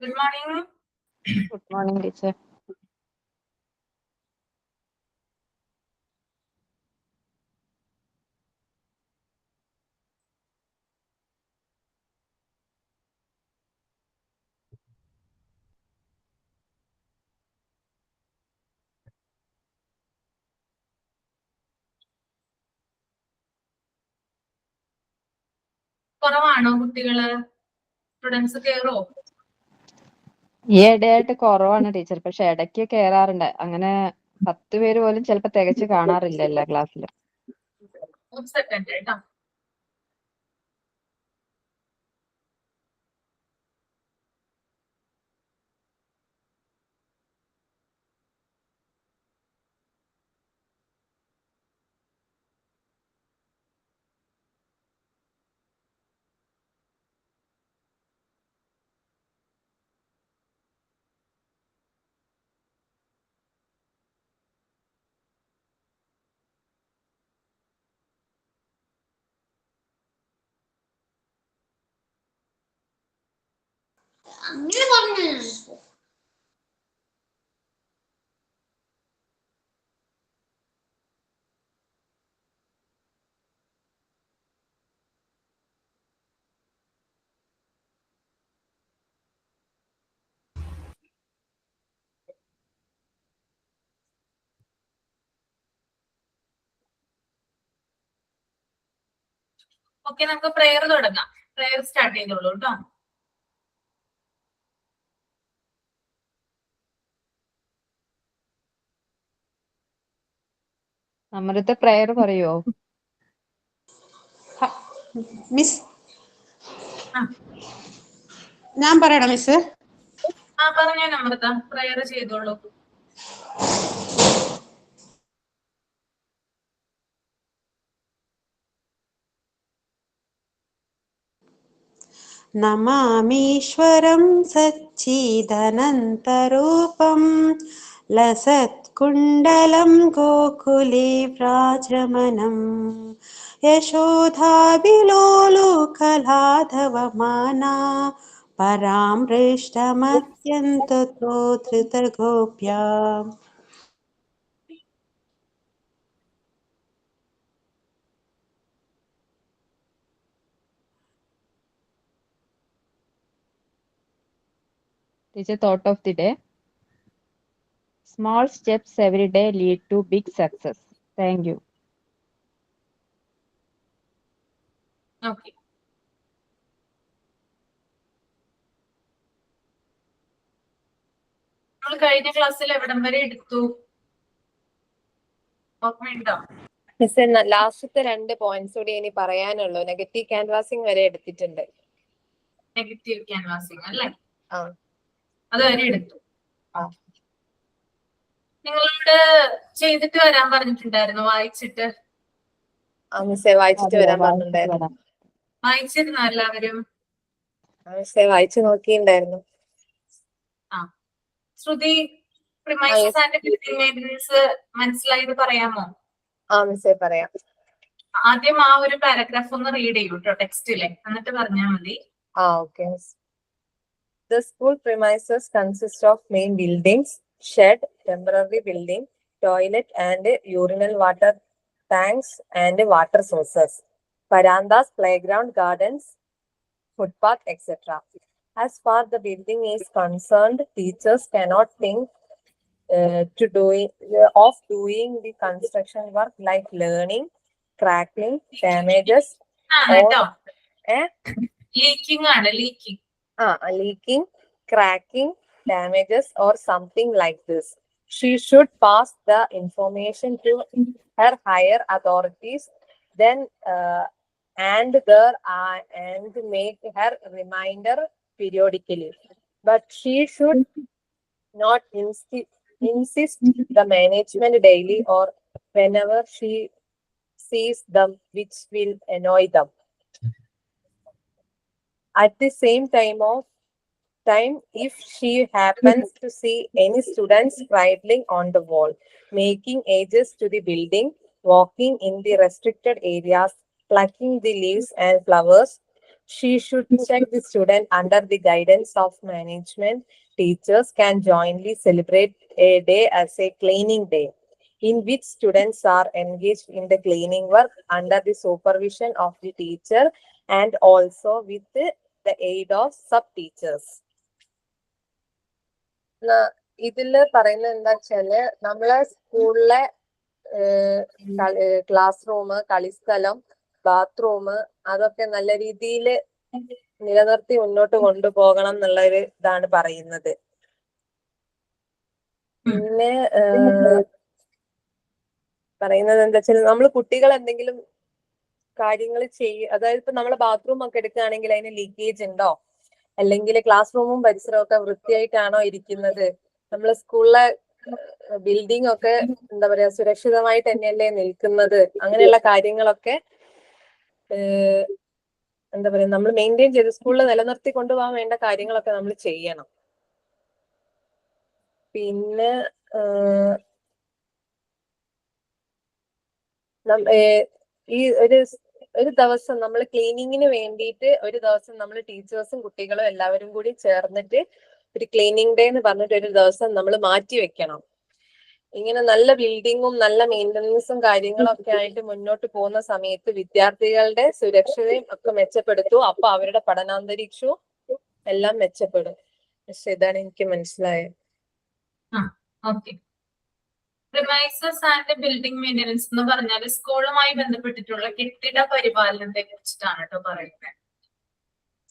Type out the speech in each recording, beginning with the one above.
Good morning. Good morning, teacher. കുറവാണോ കുട്ടികള്? Students കയറോ? ഈ ഇടയായിട്ട് കുറവാണ് ടീച്ചർ, പക്ഷെ ഇടയ്ക്ക് കയറാറുണ്ട്. അങ്ങനെ 10 പേര് പോലും ചിലപ്പോ തികച്ച് കാണാറില്ല എല്ലാ ക്ലാസ്സിലും. ഒരു സെക്കൻഡ് കേട്ടോ. അങ്ങനെ പറഞ്ഞു. ഓക്കെ, നമുക്ക് പ്രെയർ തുടങ്ങാം. പ്രെയർ സ്റ്റാർട്ട് ചെയ്തോളൂ കേട്ടോ. അമൃത പ്രയർ പറയോ? മിസ്, ഞാൻ പറയണോ മിസ്? പറഞ്ഞോ അമൃത, പ്രെയർ ചെയ്തോളൂ. നമാമീശ്വരം സച്ചിദനന്തരൂപം ലസത്കുണ്ടലം ഗോകുലേ വ്രാജമനം യശോധാവിലോലുകലാധവമാനാ പരാമൃഷ്ടമത്യന്തതോ ധൃതഗോപ്യാം. Teacher, thought of the day. Small steps every day lead to big success. Thank you. Okay, നമ്മൾ കഴിഞ്ഞ ക്ലാസ്സിൽ എവിടം വരെ എടുത്തു? ഓർമ്മയുണ്ടോ? മിസ്, ലാസ്റ്റത്തെ 2 പോയിന്റ്സ് കൂടി ഇനി പറയാനുള്ളൂ. നെഗറ്റീവ് ക്യാൻവാസിംഗ് വരെ എടുത്തിട്ടുണ്ട്. നെഗറ്റീവ് ക്യാൻവാസിംഗ് അല്ലേ? ആ, അതുവരെ എടുത്തു. ആ. നിങ്ങളോട് ചെയ്തിട്ട് വരാൻ പറഞ്ഞിട്ടുണ്ടായിരുന്നു, വായിച്ചിട്ട്. ആ മിസ്സേ, വായിച്ചിട്ട് വരാൻ പറഞ്ഞിട്ടുണ്ടായിരുന്നു. വായിച്ചിരുന്നോ എല്ലാവരും? മിസ്സേ, വായിച്ചു നോക്കിയിട്ടുണ്ടായിരുന്നു. ശ്രുതി, പ്രിമൈസസ് ആൻഡ് ബിൽഡിംഗ് മെയിൻ്റനൻസ് മനസ്സിലായത് പറയാമോ? ആ മിസ്സേ, പറയാം. ആദ്യം ആ ഒരു പാരഗ്രാഫ് ഒന്ന് റീഡ് ചെയ്യൂ കേട്ടോ, ടെക്സ്റ്റിലെ, എന്നിട്ട് പറഞ്ഞാൽ മതി. Okay. The school premises consist of main buildings, shed, temporary building, toilet and urinal water tanks and water sources, verandas, playground, gardens, footpath, etc. As far the building is concerned, teachers cannot think of doing the construction work like learning, cracking, damages, കേട്ടോ, eh? Leaking ആണ്, leaking. Leaking, cracking, damages, or something like this. She should pass the information to her higher authorities, then and make her reminder periodically. But she should not insist the management daily or whenever she sees them, which will annoy them. At the same time, if she happens to see any students scribbling on the wall, making edges to the building, walking in the restricted areas, plucking the leaves and flowers, She should check the student under the guidance of management. Teachers can jointly celebrate a day as a cleaning day, in which students are engaged in the cleaning work under the supervision of the teacher and also with the aid of sub-teachers. ഇതില് പറയുന്നത് എന്താ വെച്ചാല് നമ്മളെ സ്കൂളിലെ class room, കളിസ്ഥലം, bathroom അതൊക്കെ നല്ല രീതിയിൽ നിലനിർത്തി മുന്നോട്ട് കൊണ്ടുപോകണം എന്നുള്ള ഒരു ഇതാണ് പറയുന്നത്. പിന്നെ പറയുന്നത് എന്താ വെച്ചാൽ നമ്മൾ കുട്ടികൾ എന്തെങ്കിലും കാര്യങ്ങൾ അതായത് ഇപ്പൊ നമ്മളെ ബാത്റൂം ഒക്കെ എടുക്കുകയാണെങ്കിൽ അതിന് ലീക്കേജ് ഉണ്ടോ, അല്ലെങ്കിൽ ക്ലാസ് റൂമും പരിസരവും ഒക്കെ വൃത്തിയായിട്ടാണോ ഇരിക്കുന്നത്, നമ്മളെ സ്കൂളിലെ ബിൽഡിംഗ് ഒക്കെ എന്താ പറയാ സുരക്ഷിതമായിട്ട് തന്നെയല്ലേ നിൽക്കുന്നത്, അങ്ങനെയുള്ള കാര്യങ്ങളൊക്കെ എന്താ പറയാ നമ്മൾ മെയിൻറ്റെയിൻ ചെയ്ത് സ്കൂളിൽ നിലനിർത്തി കൊണ്ടുപോകാൻ വേണ്ട കാര്യങ്ങളൊക്കെ നമ്മൾ ചെയ്യണം. പിന്നെ ഈ ഒരു ദിവസം നമ്മൾ ക്ലീനിങ്ങിന് വേണ്ടിയിട്ട് ഒരു ദിവസം നമ്മൾ ടീച്ചേഴ്സും കുട്ടികളും എല്ലാവരും കൂടി ചേർന്നിട്ട് ഒരു ക്ലീനിങ് ഡേ എന്ന് പറഞ്ഞിട്ട് ഒരു ദിവസം നമ്മൾ മാറ്റി വെക്കണം. ഇങ്ങനെ നല്ല ബിൽഡിങ്ങും നല്ല മെയിൻ്റനൻസും കാര്യങ്ങളൊക്കെ ആയിട്ട് മുന്നോട്ട് പോകുന്ന സമയത്ത് വിദ്യാർത്ഥികളുടെ സുരക്ഷയും ഒക്കെ മെച്ചപ്പെടുത്തും. അപ്പൊ അവരുടെ പഠനാന്തരീക്ഷവും എല്ലാം മെച്ചപ്പെടും. പക്ഷെ ഇതാണ് എനിക്ക് മനസ്സിലായത്. പ്രിമൈസസ് ആൻഡ് ബിൽഡിംഗ് മെയിൻ്റനൻസ് എന്ന് പറഞ്ഞാൽ സ്കൂളുമായി ബന്ധപ്പെട്ടിട്ടുള്ള കെട്ടിട പരിപാലനത്തെ കുറിച്ചിട്ടാണ് കേട്ടോ പറയുന്നത്.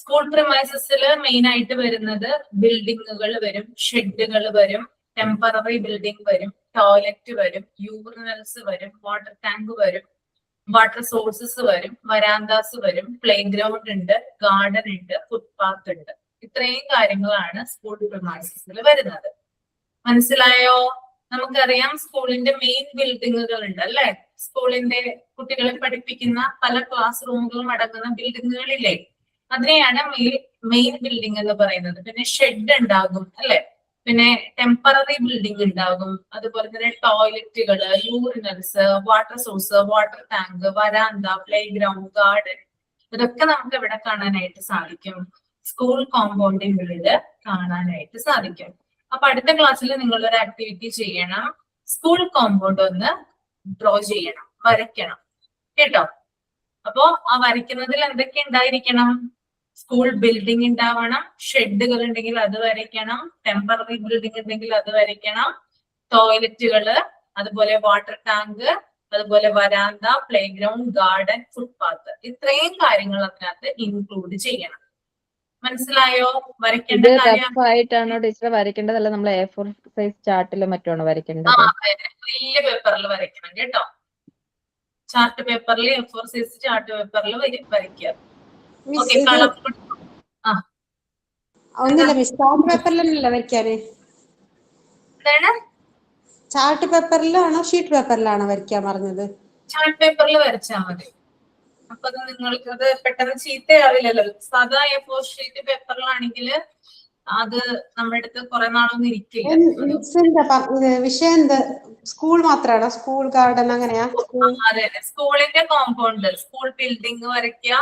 സ്കൂൾ പ്രിമൈസസിൽ മെയിൻ ആയിട്ട് വരുന്നത് ബിൽഡിങ്ങുകൾ വരും, ഷെഡുകൾ വരും, ടെമ്പററി ബിൽഡിംഗ് വരും, ടോയ്ലറ്റ് വരും, യൂറിനൽസ് വരും, വാട്ടർ ടാങ്ക് വരും, വാട്ടർ സോഴ്സസ് വരും, വരാന്താസ് വരും, പ്ലേ ഗ്രൗണ്ട് ഉണ്ട്, ഗാർഡൻ ഉണ്ട്, ഫുട്പാത്ത് ഉണ്ട്. ഇത്രയും കാര്യങ്ങളാണ് സ്കൂൾ പ്രിമൈസസിൽ വരുന്നത്. മനസ്സിലായോ? നമുക്കറിയാം സ്കൂളിന്റെ മെയിൻ ബിൽഡിങ്ങുകൾ ഉണ്ട് അല്ലെ? സ്കൂളിന്റെ കുട്ടികളെ പഠിപ്പിക്കുന്ന പല ക്ലാസ് റൂമുകളും അടങ്ങുന്ന ബിൽഡിങ്ങുകളില്ലേ, അതിനെയാണ് മെയിൻ ബിൽഡിംഗ് എന്ന് പറയുന്നത്. പിന്നെ ഷെഡ് ഉണ്ടാകും അല്ലെ, പിന്നെ ടെമ്പററി ബിൽഡിംഗ് ഉണ്ടാകും, അതുപോലെ തന്നെ ടോയ്ലറ്റുകള്, urinals, water source, water tank, വരാന്ത, പ്ലേ ഗ്രൗണ്ട്, ഗാർഡൻ, ഇതൊക്കെ നമുക്ക് ഇവിടെ കാണാനായിട്ട് സാധിക്കും. സ്കൂൾ കോമ്പൗണ്ടിനുള്ളില് കാണാനായിട്ട് സാധിക്കും. അപ്പൊ അടുത്ത ക്ലാസ്സിൽ നിങ്ങൾ ഒരു ആക്ടിവിറ്റി ചെയ്യണം, സ്കൂൾ കോമ്പൗണ്ട് ഒന്ന് ഡ്രോ ചെയ്യണം, വരയ്ക്കണം കേട്ടോ. അപ്പോ ആ വരയ്ക്കുന്നതിൽ എന്തൊക്കെ ഉണ്ടായിരിക്കണം? സ്കൂൾ ബിൽഡിംഗ് ഉണ്ടാവണം, ഷെഡുകൾ ഉണ്ടെങ്കിൽ അത് വരയ്ക്കണം, ടെമ്പററി ബിൽഡിംഗ് ഉണ്ടെങ്കിൽ അത് വരയ്ക്കണം, ടോയ്ലറ്റുകള്, അതുപോലെ വാട്ടർ ടാങ്ക്, അതുപോലെ വരാന്ത, പ്ലേ ഗ്രൗണ്ട്, ഗാർഡൻ, ഫുട്പാത്ത്, ഇത്രയും കാര്യങ്ങൾ അതിനകത്ത് ഇൻക്ലൂഡ് ചെയ്യണം. മനസ്സിലായോ? വരയ്ക്കേണ്ട കാര്യം ആയിട്ടാണോ ടീച്ചർ വരയ്ക്കേണ്ടതല്ല, നമ്മൾ A4 സൈസ് ചാർട്ടിലോ മറ്റാണോ വരയ്ക്കേണ്ടത്? വലിയ പേപ്പറിൽ വരയ്ക്കണം കേട്ടോ. ചാർട്ട് പേപ്പറിൽ, A4 സൈസ് ചാർട്ട് പേപ്പറിൽ വരയ്ക്കുക. ഒന്നില്ല മിസ്, ചാർട്ട് പേപ്പറിലല്ല വരയ്ക്കാറ്. എന്താണ്? ചാർട്ട് പേപ്പറിലാണോ ഷീറ്റ് പേപ്പറിലാണോ വരയ്ക്കാൻ പറഞ്ഞത്? ചാർട്ട് പേപ്പറിൽ വരച്ചാൽ മതി. അപ്പൊ അത് നിങ്ങൾക്ക് അത് പെട്ടെന്ന് ചീത്തയാവില്ലല്ലോ. സാധാ A4 ഷീറ്റ് പേപ്പറിലാണെങ്കിൽ അത് നമ്മുടെ അടുത്ത് കുറെ നാളൊന്നും ഇരിക്കില്ല. വിഷയം എന്ത്? സ്കൂൾ മാത്രമാണോ? സ്കൂൾ ഗാർഡൻ അങ്ങനെയാ? അതെ, സ്കൂളിന്റെ കോമ്പൗണ്ട്, സ്കൂൾ ബിൽഡിംഗ് വരയ്ക്കുക,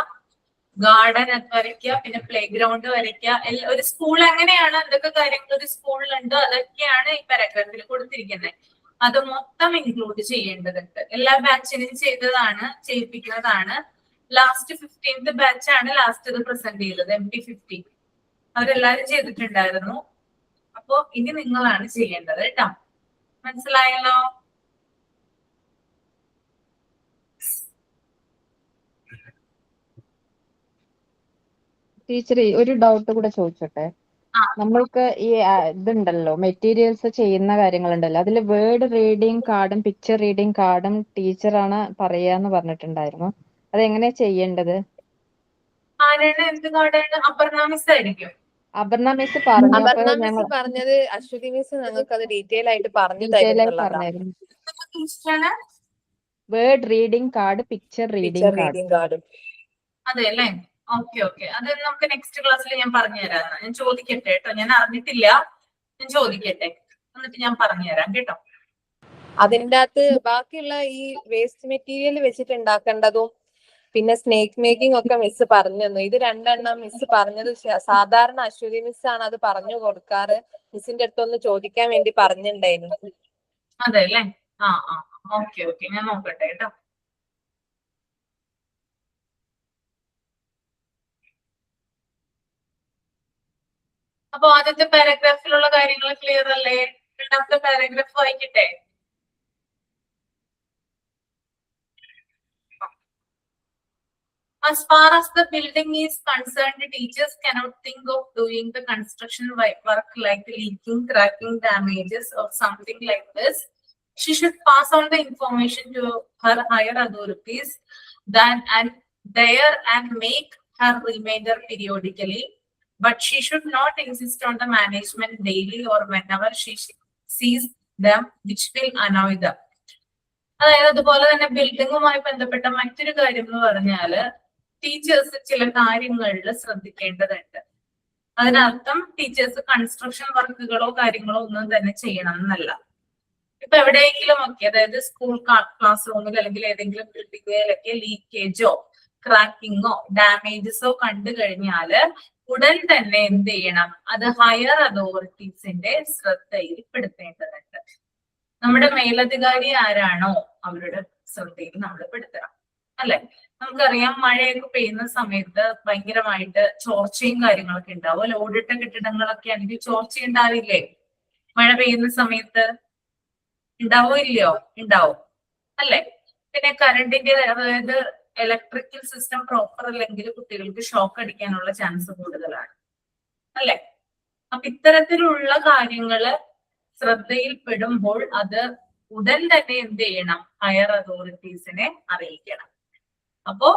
ഗാർഡൻ വരയ്ക്കുക, പിന്നെ പ്ലേ ഗ്രൗണ്ട് വരയ്ക്കുക. ഒരു സ്കൂൾ എങ്ങനെയാണ്, എന്തൊക്കെ കാര്യങ്ങൾ ഒരു സ്കൂളിലുണ്ടോ അതൊക്കെയാണ് ഈ പാരഗ്രാഫിൽ കൊടുത്തിരിക്കുന്നത്. അത് മൊത്തം ഇൻക്ലൂഡ് ചെയ്യേണ്ടതുണ്ട്. എല്ലാ ബാച്ചിനും ചെയ്യിപ്പിക്കുന്നതാണ്. ലാസ്റ്റ് 15th ബാച്ചാണ് ലാസ്റ്റ് ഇത് പ്രസന്റ് ചെയ്തത്, MT50. അവരെല്ലാരും ചെയ്തിട്ടുണ്ടായിരുന്നു. അപ്പോ ഇനി നിങ്ങളാണ് ചെയ്യേണ്ടത് കേട്ടോ. മനസ്സിലായല്ലോ? ടീച്ചർ ഒരു ഡൗട്ട് കൂടെ ചോദിച്ചോട്ടെ? നമ്മൾക്ക് ഈ ഇതുണ്ടല്ലോ, മെറ്റീരിയൽസ് ചെയ്യുന്ന കാര്യങ്ങളുണ്ടല്ലോ, അതിൽ വേർഡ് റീഡിങ് കാർഡും പിക്ചർ റീഡിങ് കാർഡും ടീച്ചറാണ് പറയാന്ന് പറഞ്ഞിട്ടുണ്ടായിരുന്നു. അതെങ്ങനെയാ ചെയ്യേണ്ടത്? അപർണ മിസ് ആയിരിക്കും. അപർണ മിസ് പറഞ്ഞത് അശ്വതി മിസ് ഞങ്ങൾക്ക് അത് ഡീറ്റെയിൽ ആയിട്ട് പറഞ്ഞിരുന്നു. Word reading card, picture reading card. അതെ അല്ലേ? ഓക്കെ. അത് നമുക്ക് നെക്സ്റ്റ് ക്ലാസ്സിൽ ഞാൻ പറഞ്ഞുതരാം. ഞാൻ ചോദിക്കട്ടെ കേട്ടോ, ഞാൻ അറിഞ്ഞിട്ടില്ല, ഞാൻ ചോദിക്കട്ടെ, എന്നിട്ട് ഞാൻ പറഞ്ഞുതരാം കേട്ടോ. അതിൻ്റെ അകത്ത് ബാക്കിയുള്ള ഈ വേസ്റ്റ് മെറ്റീരിയൽ വെച്ചിട്ട് ഉണ്ടാക്കേണ്ടതും പിന്നെ സ്നേക്ക് മേക്കിംഗ് ഒക്കെ മിസ് പറഞ്ഞു തന്നു. ഇത് രണ്ടെണ്ണം മിസ് പറഞ്ഞത് സാധാരണ അശ്വതി മിസ് ആണ് അത് പറഞ്ഞു കൊടുക്കാറ്. മിസ്സിന്റെ അടുത്തൊന്ന് ചോദിക്കാൻ വേണ്ടി പറഞ്ഞിട്ടുണ്ടായിരുന്നു. അതെ അല്ലേ? ആ ആ ഓക്കെ ഓക്കെ, ഞാൻ നോക്കട്ടെ കേട്ടോ. അപ്പൊ ആദ്യത്തെ പാരഗ്രാഫിലുള്ള കാര്യങ്ങൾ ക്ലിയർ അല്ലേ? രണ്ടാമത്തെ പാരഗ്രാഫ് വായിക്കട്ടെ. As far as the building is concerned, teachers cannot think of doing the construction work like leaking, cracking, damages, or something like this. She should pass on the information to her higher authorities and make her remainder periodically. But she should not insist on the management daily or whenever she sees them, which will annoy them. അതായത് അതുപോലെ തന്നെ ബിൽഡിങ്ങുമായി ബന്ധപ്പെട്ട മറ്റൊരു കാര്യം എന്ന് പറഞ്ഞാല് teachers ചില കാര്യങ്ങളിൽ ശ്രദ്ധിക്കേണ്ടതുണ്ട്. അതിനർത്ഥം ടീച്ചേഴ്സ് കൺസ്ട്രക്ഷൻ വർക്കുകളോ കാര്യങ്ങളോ ഒന്നും തന്നെ ചെയ്യണം എന്നല്ല. ഇപ്പൊ എവിടെയെങ്കിലും ഒക്കെ, അതായത് സ്കൂൾ ക്ലാസ് റൂമിൽ അല്ലെങ്കിൽ ഏതെങ്കിലും ബിൽഡിങ്ങിലൊക്കെ ലീക്കേജോ ക്രാക്കിങ്ങോ ഡാമേജസോ കണ്ടു കഴിഞ്ഞാല് ഉടൻ തന്നെ എന്ത് ചെയ്യണം? അത് ഹയർ അതോറിറ്റീസിന്റെ ശ്രദ്ധയിൽ പെടുത്തേണ്ടതുണ്ട്. നമ്മുടെ മേലധികാരി ആരാണോ അവരുടെ ശ്രദ്ധയിൽ നമ്മൾ പെടുത്തണം, അല്ലെ? നമുക്കറിയാം മഴയൊക്കെ പെയ്യുന്ന സമയത്ത് ഭയങ്കരമായിട്ട് ചോർച്ചയും കാര്യങ്ങളൊക്കെ ഉണ്ടാവും അല്ലെ? ഓടിട്ട കെട്ടിടങ്ങളൊക്കെ ആണെങ്കിൽ ചോർച്ച ഉണ്ടാവില്ലേ മഴ പെയ്യുന്ന സമയത്ത്? ഉണ്ടാവോ ഇല്ലയോ? ഉണ്ടാവും അല്ലെ? പിന്നെ കറണ്ടിന്റെ, അതായത് ഇലക്ട്രിക്കൽ സിസ്റ്റം പ്രോപ്പർ അല്ലെങ്കിൽ കുട്ടികൾക്ക് ഷോക്ക് അടിക്കാനുള്ള ചാൻസ് കൂടുതലാണ് അല്ലെ? അപ്പൊ ഇത്തരത്തിലുള്ള കാര്യങ്ങള് ശ്രദ്ധയിൽപ്പെടുമ്പോൾ അത് ഉടൻ തന്നെ എന്ത് ചെയ്യണം? ഹയർ അതോറിറ്റീസിനെ അറിയിക്കണം. അപ്പോ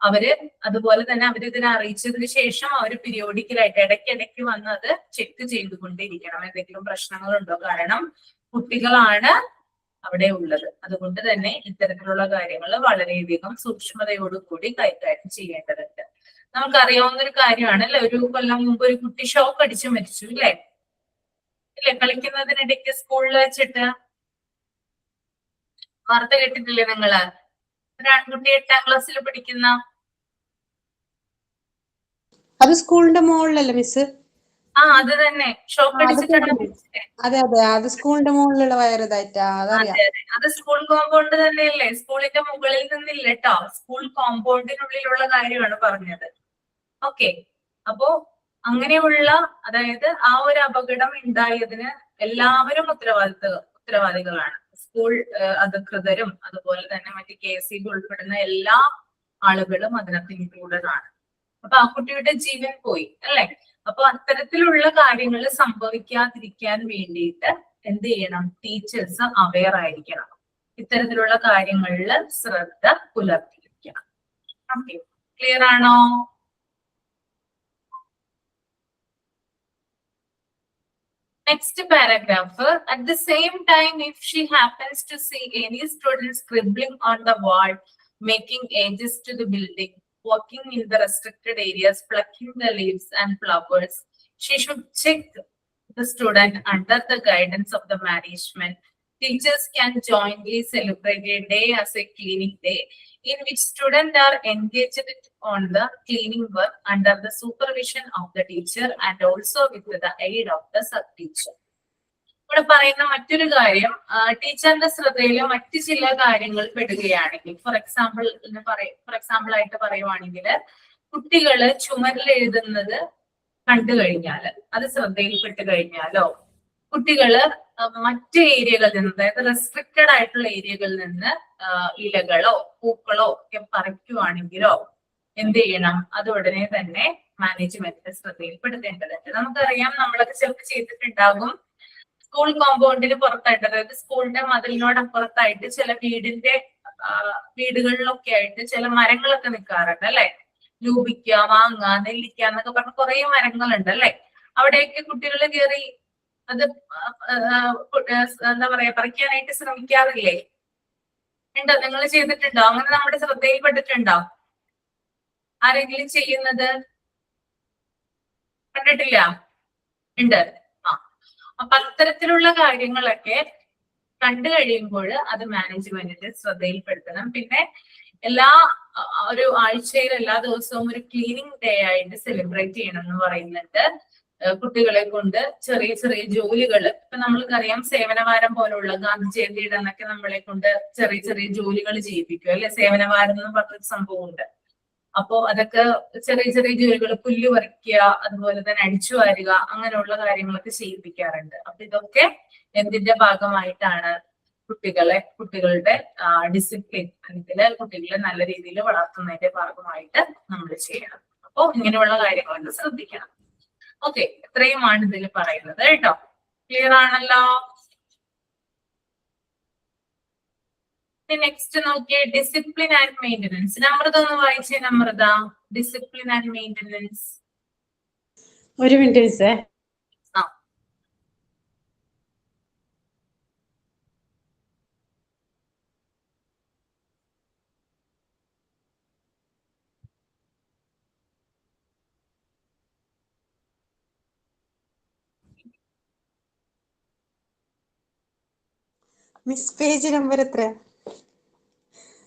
അവര് അതുപോലെ തന്നെ അവരിതിനെ അറിയിച്ചതിന് ശേഷം അവർ പീരിയോഡിക്കലായിട്ട് ഇടയ്ക്കിടയ്ക്ക് വന്ന് അത് ചെക്ക് ചെയ്തുകൊണ്ടിരിക്കണം. എന്തെങ്കിലും പ്രശ്നങ്ങളുണ്ടോ? കാരണം കുട്ടികളാണ് അവിടെ ഉള്ളത്. അതുകൊണ്ട് തന്നെ ഇത്തരത്തിലുള്ള കാര്യങ്ങൾ വളരെയധികം സൂക്ഷ്മതയോടുകൂടി കൈകാര്യം ചെയ്യേണ്ടതുണ്ട്. നമുക്കറിയാവുന്ന ഒരു കാര്യമാണ് അല്ലെ? ഒരു കൊല്ലം മുമ്പ് ഒരു കുട്ടി ഷോക്ക് അടിച്ച് മരിച്ചു ഇല്ലേ? ഇല്ലേ? കളിക്കുന്നതിനിടയ്ക്ക് സ്കൂളിൽ വെച്ചിട്ട് വാർത്ത കേട്ടിട്ടില്ലേ നിങ്ങള്? ഒരു ആൺകുട്ടി 8ാം ക്ലാസ്സിൽ പഠിക്കുന്ന. അത് സ്കൂളിന്റെ മുകളിലല്ലേ മിസ്? അത് തന്നെ, ഷോക്ക് അടിച്ചിട്ടാണ്. അതെ അതെ, അത് സ്കൂളിന്റെ മുകളിലുള്ള വയറുതായിട്ടാ, അതറിയാം. അത് സ്കൂൾ കോമ്പൗണ്ട് തന്നെയല്ലേ? സ്കൂളിന്റെ മുകളിൽ നിന്നില്ല കേട്ടോ, സ്കൂൾ കോമ്പൗണ്ടിനുള്ളിലുള്ള കാര്യമാണ് പറഞ്ഞത്. ഓക്കെ, അപ്പോ അങ്ങനെയുള്ള, അതായത് ആ ഒരു അപകടം ഉണ്ടായതിന് എല്ലാവരും ഉത്തരവാദികളാണ്. സ്കൂൾ അധികൃതരും അതുപോലെ തന്നെ മറ്റ് KSEB ഉൾപ്പെടുന്ന എല്ലാ ആളുകളും അതിനകത്ത് ഇൻക്ലൂഡഡ് ആണ്. അപ്പൊ ആ കുട്ടിയുടെ ജീവൻ പോയി അല്ലെ? അപ്പൊ അത്തരത്തിലുള്ള കാര്യങ്ങൾ സംഭവിക്കാതിരിക്കാൻ വേണ്ടിയിട്ട് എന്ത് ചെയ്യണം? ടീച്ചേഴ്സ് അവെയർ ആയിരിക്കണം. ഇത്തരത്തിലുള്ള കാര്യങ്ങളിൽ ശ്രദ്ധ പുലർത്തിയിരിക്കണം. ഓക്കെ, ക്ലിയർ ആണോ? Next paragraph. At the same time, if she happens to see any student scribbling on the wall, making edges to the building, walking in the restricted areas, plucking the leaves and flowers, she should check the student under the guidance of the management. Teachers can jointly celebrate a day as a cleaning day, in which students are engaged on the cleaning work under the supervision of the teacher and also with the aid of the sub-teacher. ഇവിടെ പറയുന്ന മറ്റൊരു കാര്യം, ടീച്ചറിന്റെ ശ്രദ്ധയിൽ മറ്റു ചില കാര്യങ്ങൾ പെടുകയാണെങ്കിൽ, for example ആയിട്ട് പറയുവാണെങ്കിൽ, കുട്ടികള് ചുമരിൽ എഴുതുന്നത് കണ്ടു കഴിഞ്ഞാല്, അത് ശ്രദ്ധയിൽപ്പെട്ട് കഴിഞ്ഞാലോ, കുട്ടികള് മറ്റ് ഏരിയകളിൽ നിന്ന്, അതായത് റെസ്ട്രിക്റ്റഡ് ആയിട്ടുള്ള ഏരിയകളിൽ നിന്ന് ഇലകളോ പൂക്കളോ ഒക്കെ പറിക്കുവാണെങ്കിലോ എന്ത് ചെയ്യണം? അത് ഉടനെ തന്നെ മാനേജ്മെന്റിന്റെ ശ്രദ്ധയിൽപ്പെടുത്തേണ്ടതുണ്ട്. നമുക്കറിയാം, നമ്മളൊക്കെ ചിലപ്പോൾ ചെയ്തിട്ടുണ്ടാകും, സ്കൂൾ കോമ്പൗണ്ടിന് പുറത്തായിട്ട്, അതായത് സ്കൂളിന്റെ മതിലിനോടപ്പുറത്തായിട്ട് ചില വീടുകളിലൊക്കെ ആയിട്ട് ചില മരങ്ങളൊക്കെ നിൽക്കാറുണ്ട് അല്ലെ? ലൂബിക്ക, മാങ്ങ, നെല്ലിക്ക എന്നൊക്കെ പറഞ്ഞ കുറെ മരങ്ങളുണ്ട് അല്ലെ? അവിടെയൊക്കെ കുട്ടികൾ കയറി അത് എന്താ പറയാ, പറിക്കാനായിട്ട് ശ്രമിക്കാറില്ലേ? ഉണ്ടോ? നിങ്ങൾ ചെയ്തിട്ടുണ്ടോ? അങ്ങനെ നമ്മുടെ ശ്രദ്ധയിൽപ്പെട്ടിട്ടുണ്ടോ? ആരെങ്കിലും ചെയ്യുന്നത് കണ്ടിട്ടില്ല? ഉണ്ട്. അപ്പൊ അത്തരത്തിലുള്ള കാര്യങ്ങളൊക്കെ കണ്ടു കഴിയുമ്പോൾ അത് മാനേജ്മെന്റിന്റെ ശ്രദ്ധയിൽപ്പെടുത്തണം. പിന്നെ എല്ലാ ഒരു ആഴ്ചയിൽ എല്ലാ ദിവസവും ഒരു ക്ലീനിങ് ഡേ ആയിട്ട് സെലിബ്രേറ്റ് ചെയ്യണം എന്ന് പറയുന്നുണ്ട്. കുട്ടികളെ കൊണ്ട് ചെറിയ ചെറിയ ജോലികൾ, ഇപ്പൊ നമ്മൾക്കറിയാം സേവനവാരം പോലുള്ള ഗാന്ധി ജയന്തിയുടെ അന്നൊക്കെ നമ്മളെ കൊണ്ട് ചെറിയ ചെറിയ ജോലികൾ ചെയ്യിപ്പിക്കും അല്ലെ. സേവനവാരം എന്ന് പറഞ്ഞൊരു സംഭവമുണ്ട്. അപ്പോ അതൊക്കെ ചെറിയ ചെറിയ ജോലികൾ, പുല്ല് പറിക്കുക, അതുപോലെ തന്നെ അടിച്ചു വാരുക, അങ്ങനെയുള്ള കാര്യങ്ങളൊക്കെ ചെയ്യിപ്പിക്കാറുണ്ട്. അപ്പൊ ഇതൊക്കെ എന്തിന്റെ ഭാഗമായിട്ടാണ്? കുട്ടികളുടെ ഡിസിപ്ലിൻ അല്ലെങ്കിൽ കുട്ടികളെ നല്ല രീതിയിൽ വളർത്തുന്നതിന്റെ ഭാഗമായിട്ട് നമ്മൾ ചെയ്യണം. അപ്പൊ ഇങ്ങനെയുള്ള കാര്യങ്ങളൊക്കെ ശ്രദ്ധിക്കണം. ഓക്കെ, ഇത്രയുമാണ് ഇതിൽ പറയുന്നത് കേട്ടോ. ക്ലിയർ ആണല്ലോ? നെക്സ്റ്റ് നോക്കിയേ, ഡിസിപ്ലിൻ ആൻഡ് മെയിൻ്റനൻസ്. നമ്രത ഒന്ന് വായിച്ചേ. Namrata, discipline and maintenance. ഒരു മിനിറ്റ് മിസ്സേ. ആ, മിസ് പേജ് നമ്പർ എത്ര?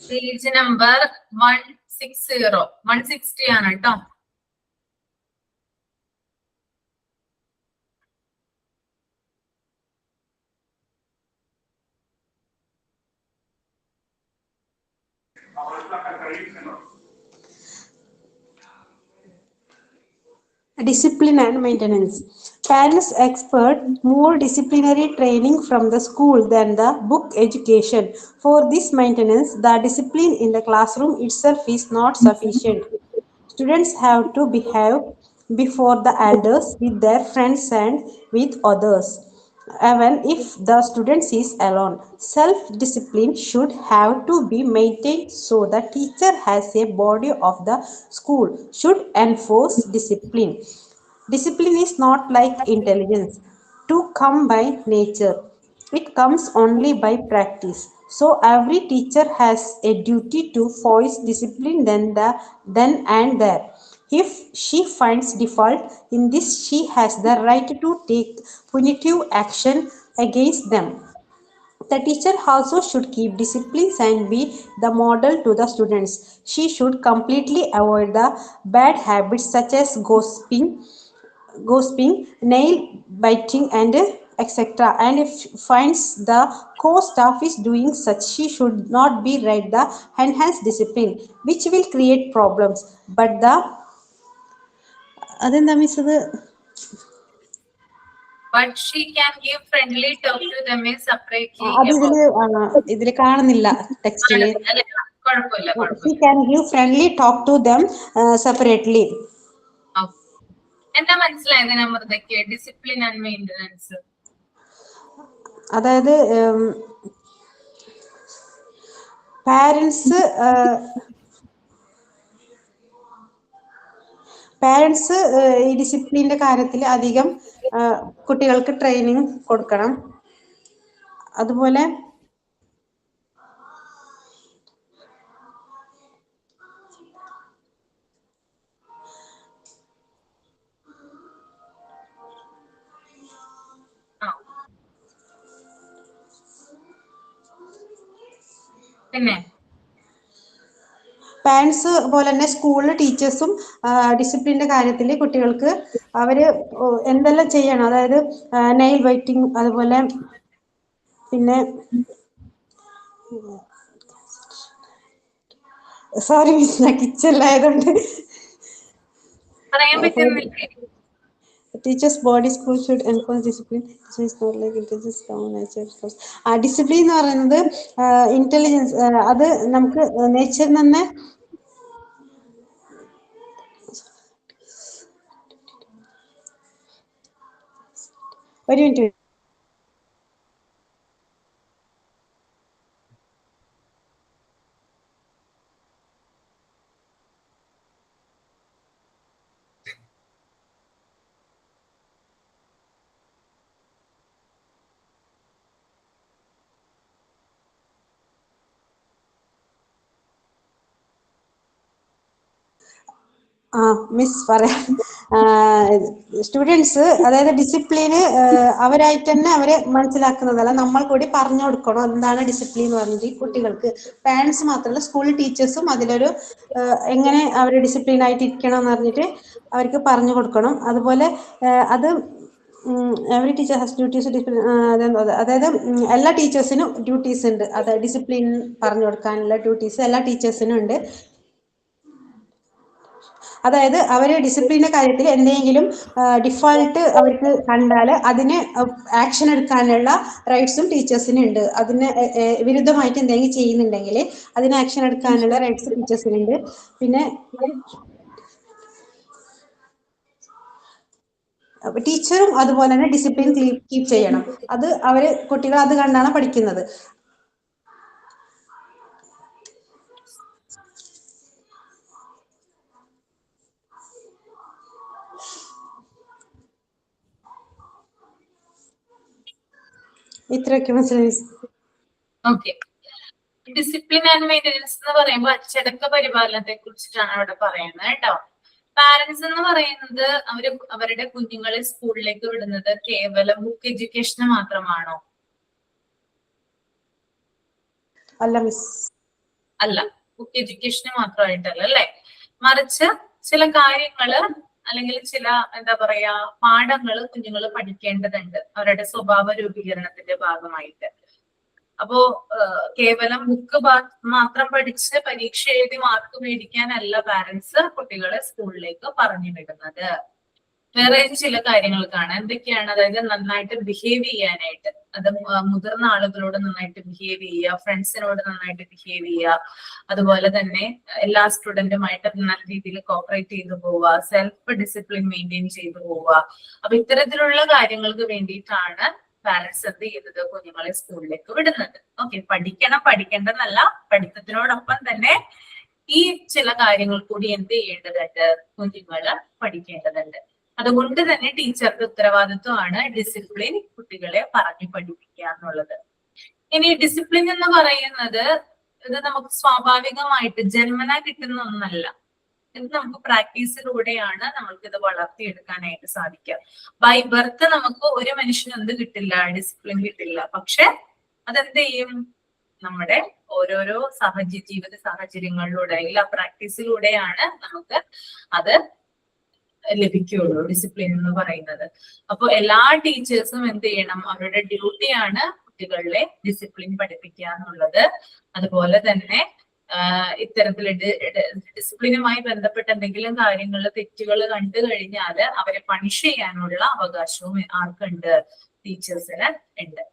പേജ് നമ്പർ 160 ആണ് കേട്ടോ. Discipline and maintenance. Parents expect more disciplinary training from the school than the book education. For this maintenance, the discipline in the classroom itself is not sufficient. Students have to behave before the elders, with their friends, and with others. Even if the student is alone, self-discipline should have to be maintained, so the teacher has a body of the school should enforce discipline. Discipline is not like intelligence to come by nature. It comes only by practice. So every teacher has a duty to voice discipline then and there. If she finds default in this, she has the right to take punitive action against them. The teacher also should keep disciplines and be the model to the students. She should completely avoid the bad habits such as gossiping, nail biting, and etc. And if finds the core staff is doing such, she should not be write the enhanced discipline, which will create problems. But the അതെന്താ miss അത്? But she can give friendly talk to them separately. അത് ഇതില് കാണുന്നില്ല ടെക്സ്റ്റില്. കുഴപ്പമില്ല. She can give friendly talk to them separately. എന്താ മനസ്സിലായത് നമ്രതയ്ക്ക് discipline and maintenance? അതായത് parents ഈ ഡിസിപ്ലിന്റെ കാര്യത്തിൽ അധികം കുട്ടികൾക്ക് ട്രെയിനിങ് കൊടുക്കണം. അതുപോലെ പിന്നെ പാരൻസ് പോലെ തന്നെ സ്കൂളിലെ ടീച്ചേഴ്സും ഡിസിപ്ലിന്റെ കാര്യത്തിൽ കുട്ടികൾക്ക് അവര് എന്തെല്ലാം ചെയ്യണം, അതായത് നെയിൽ ബൈറ്റിംഗ്, അതുപോലെ പിന്നെ സോറി മിസ്, ഞാൻ കിച്ചണിലായതുകൊണ്ട് പറയാൻ പറ്റുന്നില്ലേ? Teachers body school should enforce discipline. Discipline എന്ന് പറയുന്നത് ഇന്റലിജൻസ്, അത് നമുക്ക് നേച്ചറിൽ തന്നെ ഒരു മിനിറ്റ്. മിസ് പറയാം. സ്റ്റുഡൻസ് അതായത് ഡിസിപ്ലിന് അവരായിട്ട് തന്നെ അവരെ മനസ്സിലാക്കുന്നതല്ല, നമ്മൾ കൂടി പറഞ്ഞു കൊടുക്കണം എന്താണ് ഡിസിപ്ലിൻ എന്ന് പറഞ്ഞിട്ട്. ഈ കുട്ടികൾക്ക് പാരന്റ്സ് മാത്രമല്ല സ്കൂൾ ടീച്ചേഴ്സും അതിലൊരു എങ്ങനെ അവർ ഡിസിപ്ലിൻ ആയിട്ട് ഇരിക്കണം എന്ന് പറഞ്ഞിട്ട് അവർക്ക് പറഞ്ഞു കൊടുക്കണം. അതുപോലെ അത് എവറി ടീച്ചർ ഹാസ് ഡ്യൂട്ടീസ്, അതായത് എല്ലാ ടീച്ചേഴ്സിനും ഡ്യൂട്ടീസ് ഉണ്ട്. അത് ഡിസിപ്ലിൻ പറഞ്ഞു കൊടുക്കാനുള്ള ഡ്യൂട്ടീസ് എല്ലാ ടീച്ചേഴ്സിനും ഉണ്ട്. അതായത് അവര് ഡിസിപ്ലിന്റെ കാര്യത്തിൽ എന്തെങ്കിലും ഡിഫോൾട്ട് അവർക്ക് കണ്ടാൽ അതിന് ആക്ഷൻ എടുക്കാനുള്ള റൈറ്റ്സും ടീച്ചേഴ്സിന് ഉണ്ട്. അതിന് വിരുദ്ധമായിട്ട് എന്തെങ്കിലും ചെയ്യുന്നുണ്ടെങ്കിൽ അതിന് ആക്ഷൻ എടുക്കാനുള്ള റൈറ്റ്സ് ടീച്ചേഴ്സിനുണ്ട്. പിന്നെ ടീച്ചറും അതുപോലെ തന്നെ ഡിസിപ്ലിൻ കീപ്പ് ചെയ്യണം. അത് അവര് കുട്ടികൾ അത് കണ്ടാണ് പഠിക്കുന്നത്. ഇത്രയൊക്കെ മനസ്സിലായി. ഓക്കെ. ഡിസിപ്ലിൻ ആൻഡ് മെയിൻ്റെനൻസ് എന്ന് പറയുമ്പോൾ അച്ചടക്ക പരിപാലനത്തെ കുറിച്ചിട്ടാണ് അവിടെ പറയുന്നത് കേട്ടോ. പാരന്റ്സ് എന്ന് പറയുന്നത് അവരുടെ കുഞ്ഞുങ്ങളെ സ്കൂളിലേക്ക് വിടുന്നത് കേവലം ബുക്ക് എഡ്യൂക്കേഷന് മാത്രമാണോ? അല്ല മിസ്, അല്ല, ബുക്ക് എഡ്യൂക്കേഷന് മാത്രമായിട്ടല്ല അല്ലെ. മറിച്ച് ചില കാര്യങ്ങള് അല്ലെങ്കിൽ ചില എന്താ പറയാ പാഠങ്ങള് കുഞ്ഞുങ്ങൾ പഠിക്കേണ്ടതുണ്ട് അവരുടെ സ്വഭാവ രൂപീകരണത്തിന്റെ ഭാഗമായിട്ട്. അപ്പോ കേവലം ബുക്ക് മാത്രം പഠിച്ച് പരീക്ഷ എഴുതി മാർക്ക് മേടിക്കാനല്ല പാരന്റ്സ് കുട്ടികളെ സ്കൂളിലേക്ക് പറഞ്ഞു വിടുന്നത്. വേറെ ചില കാര്യങ്ങൾ കാണാം. എന്തൊക്കെയാണ്? അതായത് നന്നായിട്ട് ബിഹേവ് ചെയ്യാനായിട്ട്, അത് മുതിർന്ന ആളുകളോട് നന്നായിട്ട് ബിഹേവ് ചെയ്യുക, ഫ്രണ്ട്സിനോട് നന്നായിട്ട് ബിഹേവ് ചെയ്യുക, അതുപോലെ തന്നെ എല്ലാ സ്റ്റുഡന്റുമായിട്ട് നല്ല രീതിയിൽ കോപ്പറേറ്റ് ചെയ്തു പോവുക, സെൽഫ് ഡിസിപ്ലിൻ മെയിൻറ്റെയിൻ ചെയ്തു പോവുക. അപ്പൊ ഇത്തരത്തിലുള്ള കാര്യങ്ങൾക്ക് വേണ്ടിയിട്ടാണ് പാരന്റ്സ് എന്ത് ചെയ്തത് കുഞ്ഞുങ്ങളെ സ്കൂളിലേക്ക് വിടുന്നത്. ഓക്കെ, പഠിക്കേണ്ടെന്നല്ല, പഠിത്തത്തിനോടൊപ്പം തന്നെ ഈ ചില കാര്യങ്ങൾ കൂടി എന്ത് ചെയ്യേണ്ടതുണ്ട്, കുഞ്ഞുങ്ങള് പഠിക്കേണ്ടതുണ്ട്. അതുകൊണ്ട് തന്നെ ടീച്ചറുടെ ഉത്തരവാദിത്വമാണ് ഡിസിപ്ലിൻ കുട്ടികളെ പറഞ്ഞു പഠിപ്പിക്കുക എന്നുള്ളത്. ഇനി ഡിസിപ്ലിൻ എന്ന് പറയുന്നത് ഇത് നമുക്ക് സ്വാഭാവികമായിട്ട് ജന്മന കിട്ടുന്ന ഒന്നല്ല. ഇത് നമുക്ക് പ്രാക്ടീസിലൂടെയാണ് നമ്മൾക്കിത് വളർത്തിയെടുക്കാനായിട്ട് സാധിക്കുക. ബൈ ബർത്ത് നമുക്ക് ഒരു മനുഷ്യന് എന്ത് കിട്ടില്ല, ഡിസിപ്ലിൻ കിട്ടില്ല. പക്ഷെ അതെന്ത് ചെയ്യും, നമ്മുടെ ഓരോരോ ജീവിത സാഹചര്യങ്ങളിലൂടെ എല്ലാ പ്രാക്ടീസിലൂടെയാണ് നമുക്ക് അത് ലഭിക്കുകയുള്ളൂ, ഡിസിപ്ലിൻ എന്ന് പറയുന്നത്. അപ്പൊ എല്ലാ ടീച്ചേഴ്സും എന്ത് ചെയ്യണം, അവരുടെ ഡ്യൂട്ടിയാണ് കുട്ടികളെ ഡിസിപ്ലിൻ പഠിപ്പിക്കുക എന്നുള്ളത്. അതുപോലെ തന്നെ ഇത്തരത്തിൽ ഡിസിപ്ലിനുമായി ബന്ധപ്പെട്ട എന്തെങ്കിലും കാര്യങ്ങളിൽ തെറ്റുകൾ കണ്ടു കഴിഞ്ഞാൽ അവരെ പണിഷ് ചെയ്യാനുള്ള അവകാശവും ആർക്കുണ്ട്, ടീച്ചേഴ്സിന് ഉണ്ട്.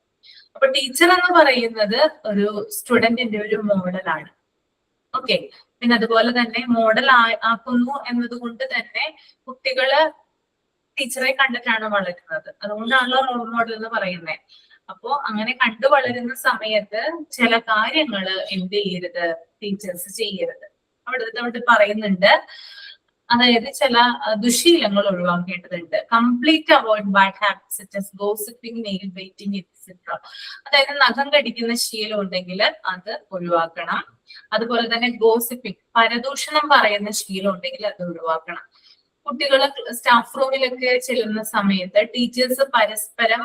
അപ്പൊ ടീച്ചർ എന്ന് പറയുന്നത് ഒരു സ്റ്റുഡന്റിന്റെ ഒരു മോഡലാണ്. ഓക്കെ, പിന്നെ അതുപോലെ തന്നെ മോഡൽ ആക്കുന്നു എന്നതുകൊണ്ട് തന്നെ കുട്ടികള് ടീച്ചറെ കണ്ടിട്ടാണ് വളരുന്നത്. അതുകൊണ്ടാണല്ലോ റോൾ മോഡൽ എന്ന് പറയുന്നത്. അപ്പോ അങ്ങനെ കണ്ടു വളരുന്ന സമയത്ത് ചില കാര്യങ്ങള് എന്ത് ചെയ്യരുത്, ടീച്ചേഴ്സ് ചെയ്യരുത്. അവിടെ പറയുന്നുണ്ട്, അതായത് ചില ദുശീലങ്ങൾ ഒഴിവാക്കേണ്ടതുണ്ട്. Complete avoid bad habits such as gossiping, nail biting etcetera. അതായത് നഖം കടിക്കുന്ന ശീലം ഉണ്ടെങ്കിൽ അത് ഒഴിവാക്കണം. അതുപോലെ തന്നെ ഗോസിപ്പിംഗ്, പരദൂഷണം പറയുന്ന ശീലം ഉണ്ടെങ്കിൽ അത് ഒഴിവാക്കണം. കുട്ടികൾ സ്റ്റാഫ് റൂമിലൊക്കെ ചെല്ലുന്ന സമയത്ത് ടീച്ചേഴ്സ് പരസ്പരം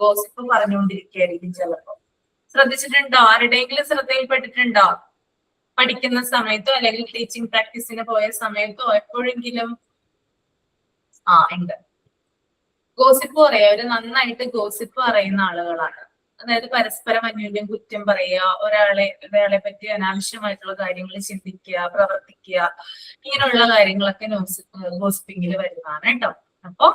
ഗോസിപ്പ് പറഞ്ഞുകൊണ്ടിരിക്കുകയായിരിക്കും ചിലപ്പോ. ശ്രദ്ധിച്ചിട്ടുണ്ടോ? ആരുടെയെങ്കിലും ശ്രദ്ധയിൽപ്പെട്ടിട്ടുണ്ടോ? പഠിക്കുന്ന സമയത്തോ അല്ലെങ്കിൽ ടീച്ചിങ് പ്രാക്ടീസിന് പോയ സമയത്തോ എപ്പോഴെങ്കിലും? ഉണ്ട്. ഗോസിപ്പ് പറയാ, അവര് നന്നായിട്ട് ഗോസിപ്പ് പറയുന്ന ആളുകളാണ്. അതായത് പരസ്പരം അന്യോന്യം കുറ്റം പറയുക, ഒരാളെ പറ്റി അനാവശ്യമായിട്ടുള്ള കാര്യങ്ങൾ ചിന്തിക്കുക, പ്രവർത്തിക്കുക, ഇങ്ങനെയുള്ള കാര്യങ്ങളൊക്കെ ഗോസിപ്പിങ്ങിൽ വരുന്നതാണ് കേട്ടോ. അപ്പൊ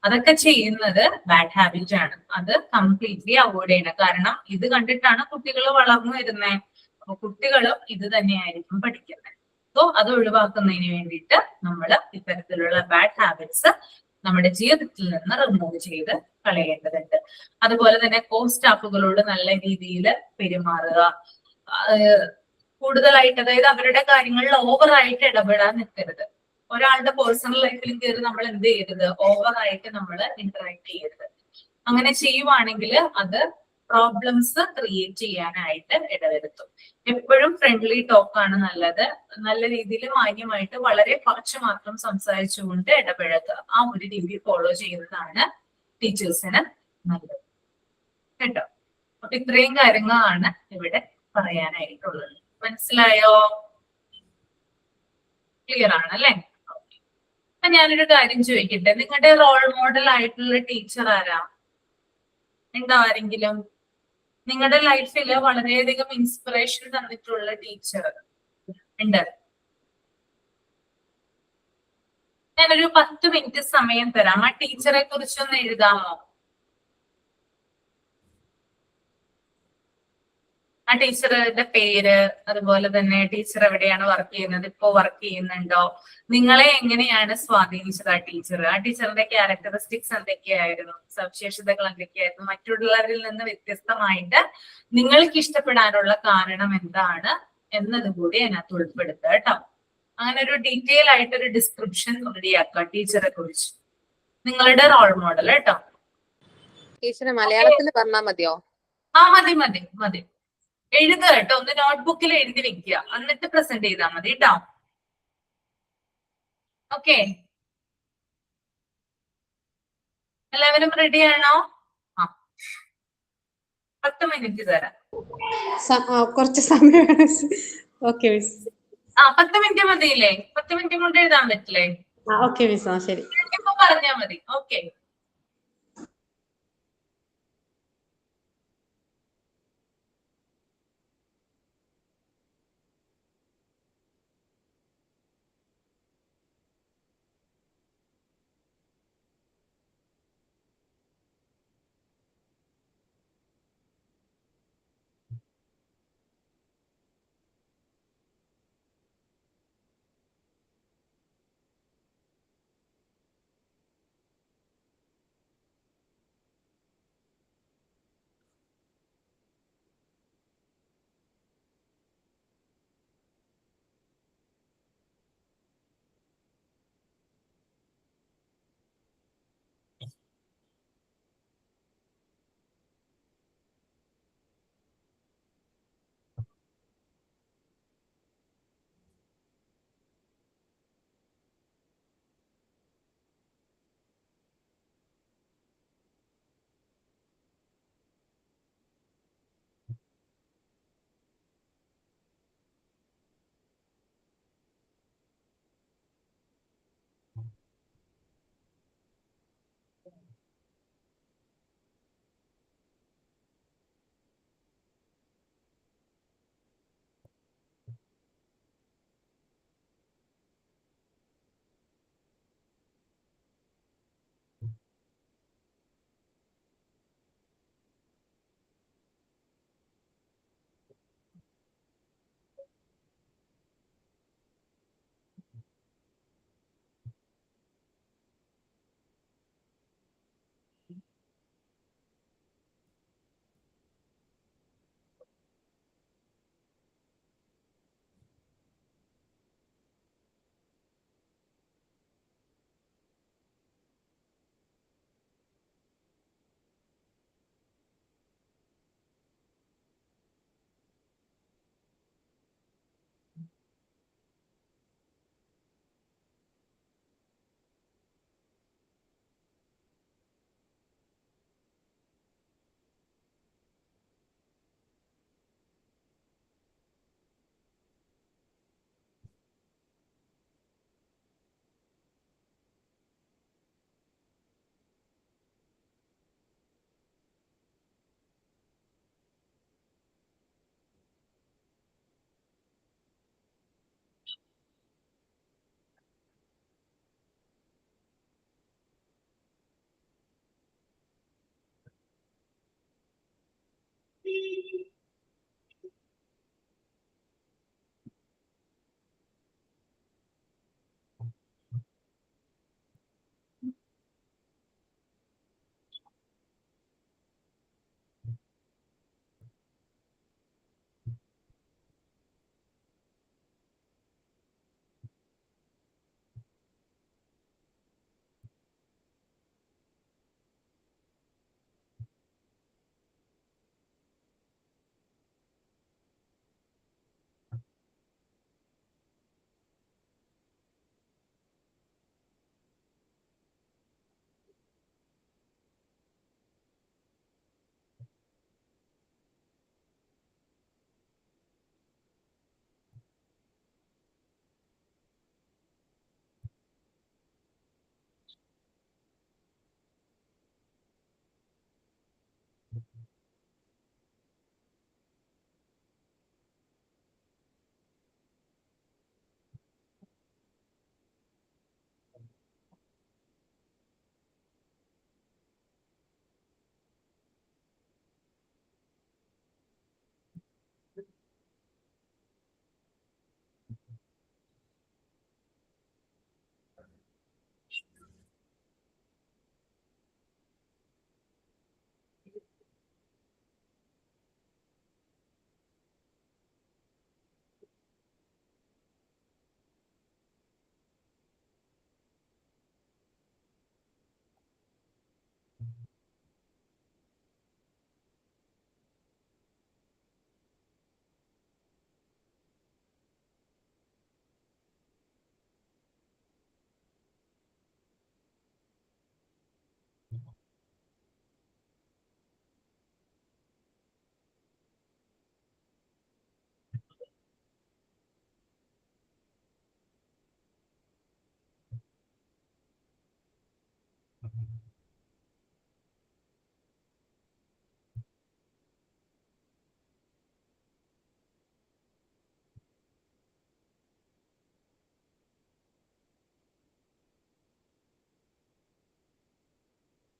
അതൊക്കെ ചെയ്യുന്നത് ബാഡ് ഹാബിറ്റ് ആണ്. അത് കംപ്ലീറ്റ്ലി അവോയ്ഡ് ചെയ്യണം. കാരണം ഇത് കണ്ടിട്ടാണ് കുട്ടികൾ വളർന്നു വരുന്നത്. അപ്പൊ കുട്ടികളും ഇത് തന്നെയായിരിക്കും പഠിക്കുന്നത്. സോ അത് ഒഴിവാക്കുന്നതിന് വേണ്ടിയിട്ട് നമ്മൾ ഇത്തരത്തിലുള്ള ബാഡ് ഹാബിറ്റ്സ് നമ്മുടെ ജീവിതത്തിൽ നിന്ന് റിമൂവ് ചെയ്ത് കളയേണ്ടതുണ്ട്. അതുപോലെ തന്നെ കോ സ്റ്റാഫുകളോട് നല്ല രീതിയിൽ പെരുമാറുക. കൂടുതലായിട്ട്, അതായത് അവരുടെ കാര്യങ്ങളിൽ ഓവറായിട്ട് ഇടപെടാൻ നിൽക്കരുത്. ഒരാളുടെ പേഴ്സണൽ ലൈഫിലും കയറി നമ്മൾ എന്ത് ചെയ്യരുത്, ഓവറായിട്ട് നമ്മൾ ഇന്ററാക്ട് ചെയ്യരുത്. അങ്ങനെ ചെയ്യുവാണെങ്കിൽ അത് പ്രോബ്ലംസ് ക്രിയേറ്റ് ചെയ്യാനായിട്ട് ഇടവരുത്തും. എപ്പോഴും ഫ്രണ്ട്ലി ടോക്ക് ആണ് നല്ലത്. നല്ല രീതിയിൽ മാന്യമായിട്ട് വളരെ കുറച്ച് മാത്രം സംസാരിച്ചുകൊണ്ട് ഇടപഴകുക. ആ ഒരു രീതി ഫോളോ ചെയ്യുന്നതാണ് ടീച്ചേഴ്സിന് നല്ലത് കേട്ടോ. അപ്പൊ ഇത്രയും കാര്യങ്ങളാണ് ഇവിടെ പറയാനായിട്ടുള്ളത്. മനസ്സിലായോ? ക്ലിയർ ആണ് അല്ലെ? അപ്പൊ ഞാനൊരു കാര്യം ചോദിക്കട്ടെ, നിങ്ങളുടെ റോൾ മോഡൽ ആയിട്ടുള്ള ടീച്ചർ ആരാ? ഉണ്ടോ ആരെങ്കിലും? നിങ്ങളുടെ ലൈഫിൽ വളരെയധികം ഇൻസ്പിറേഷൻ തന്നിട്ടുള്ള ടീച്ചർ ഉണ്ട്? ഞാനൊരു 10 മിനിറ്റ് സമയം തരാം. ആ ടീച്ചറെ കുറിച്ചൊന്ന് എഴുതാമോ? ആ ടീച്ചറുടെ പേര്, അതുപോലെ തന്നെ ടീച്ചർ എവിടെയാണ് വർക്ക് ചെയ്യുന്നത്, ഇപ്പോ വർക്ക് ചെയ്യുന്നുണ്ടോ, നിങ്ങളെ എങ്ങനെയാണ് സ്വാധീനിച്ചത് ആ ടീച്ചറിന്റെ ക്യാരക്ടറിസ്റ്റിക്സ് എന്തൊക്കെയായിരുന്നു, സവിശേഷതകൾ എന്തൊക്കെയായിരുന്നു, മറ്റുള്ളവരിൽ നിന്ന് വ്യത്യസ്തമായിട്ട് നിങ്ങൾക്ക് ഇഷ്ടപ്പെടാനുള്ള കാരണം എന്താണ് എന്നത് കൂടി അതിനകത്ത് ഉൾപ്പെടുത്തുക കേട്ടോ. അങ്ങനെ ഒരു ഡീറ്റെയിൽ ആയിട്ടൊരു ഡിസ്ക്രിപ്ഷൻ റെഡിയാക്കുക ടീച്ചറെ കുറിച്ച്, നിങ്ങളുടെ റോൾ മോഡൽ കേട്ടോ. ടീച്ചറെ മലയാളത്തിൽ പറഞ്ഞാൽ മതിയോ? ആ മതി മതി മതി, എഴുതുക കേട്ടോ. ഒന്ന് നോട്ട്ബുക്കിൽ എഴുതി വെക്കുക, എന്നിട്ട് പ്രസന്റ് ചെയ്താൽ മതി കേട്ടോ. ഓക്കെ, എല്ലാവരും റെഡി ആണോ? ആ, 10 മിനിറ്റ് തരാം. കുറച്ച് സമയം. Okay miss. 10 മിനിറ്റ് മതിയില്ലേ? 10 മിനിറ്റ് കൊണ്ട് എഴുതാൻ പറ്റില്ലേ? Okay miss. ശരി, ഇപ്പൊ പറഞ്ഞാ മതി. ഓക്കെ.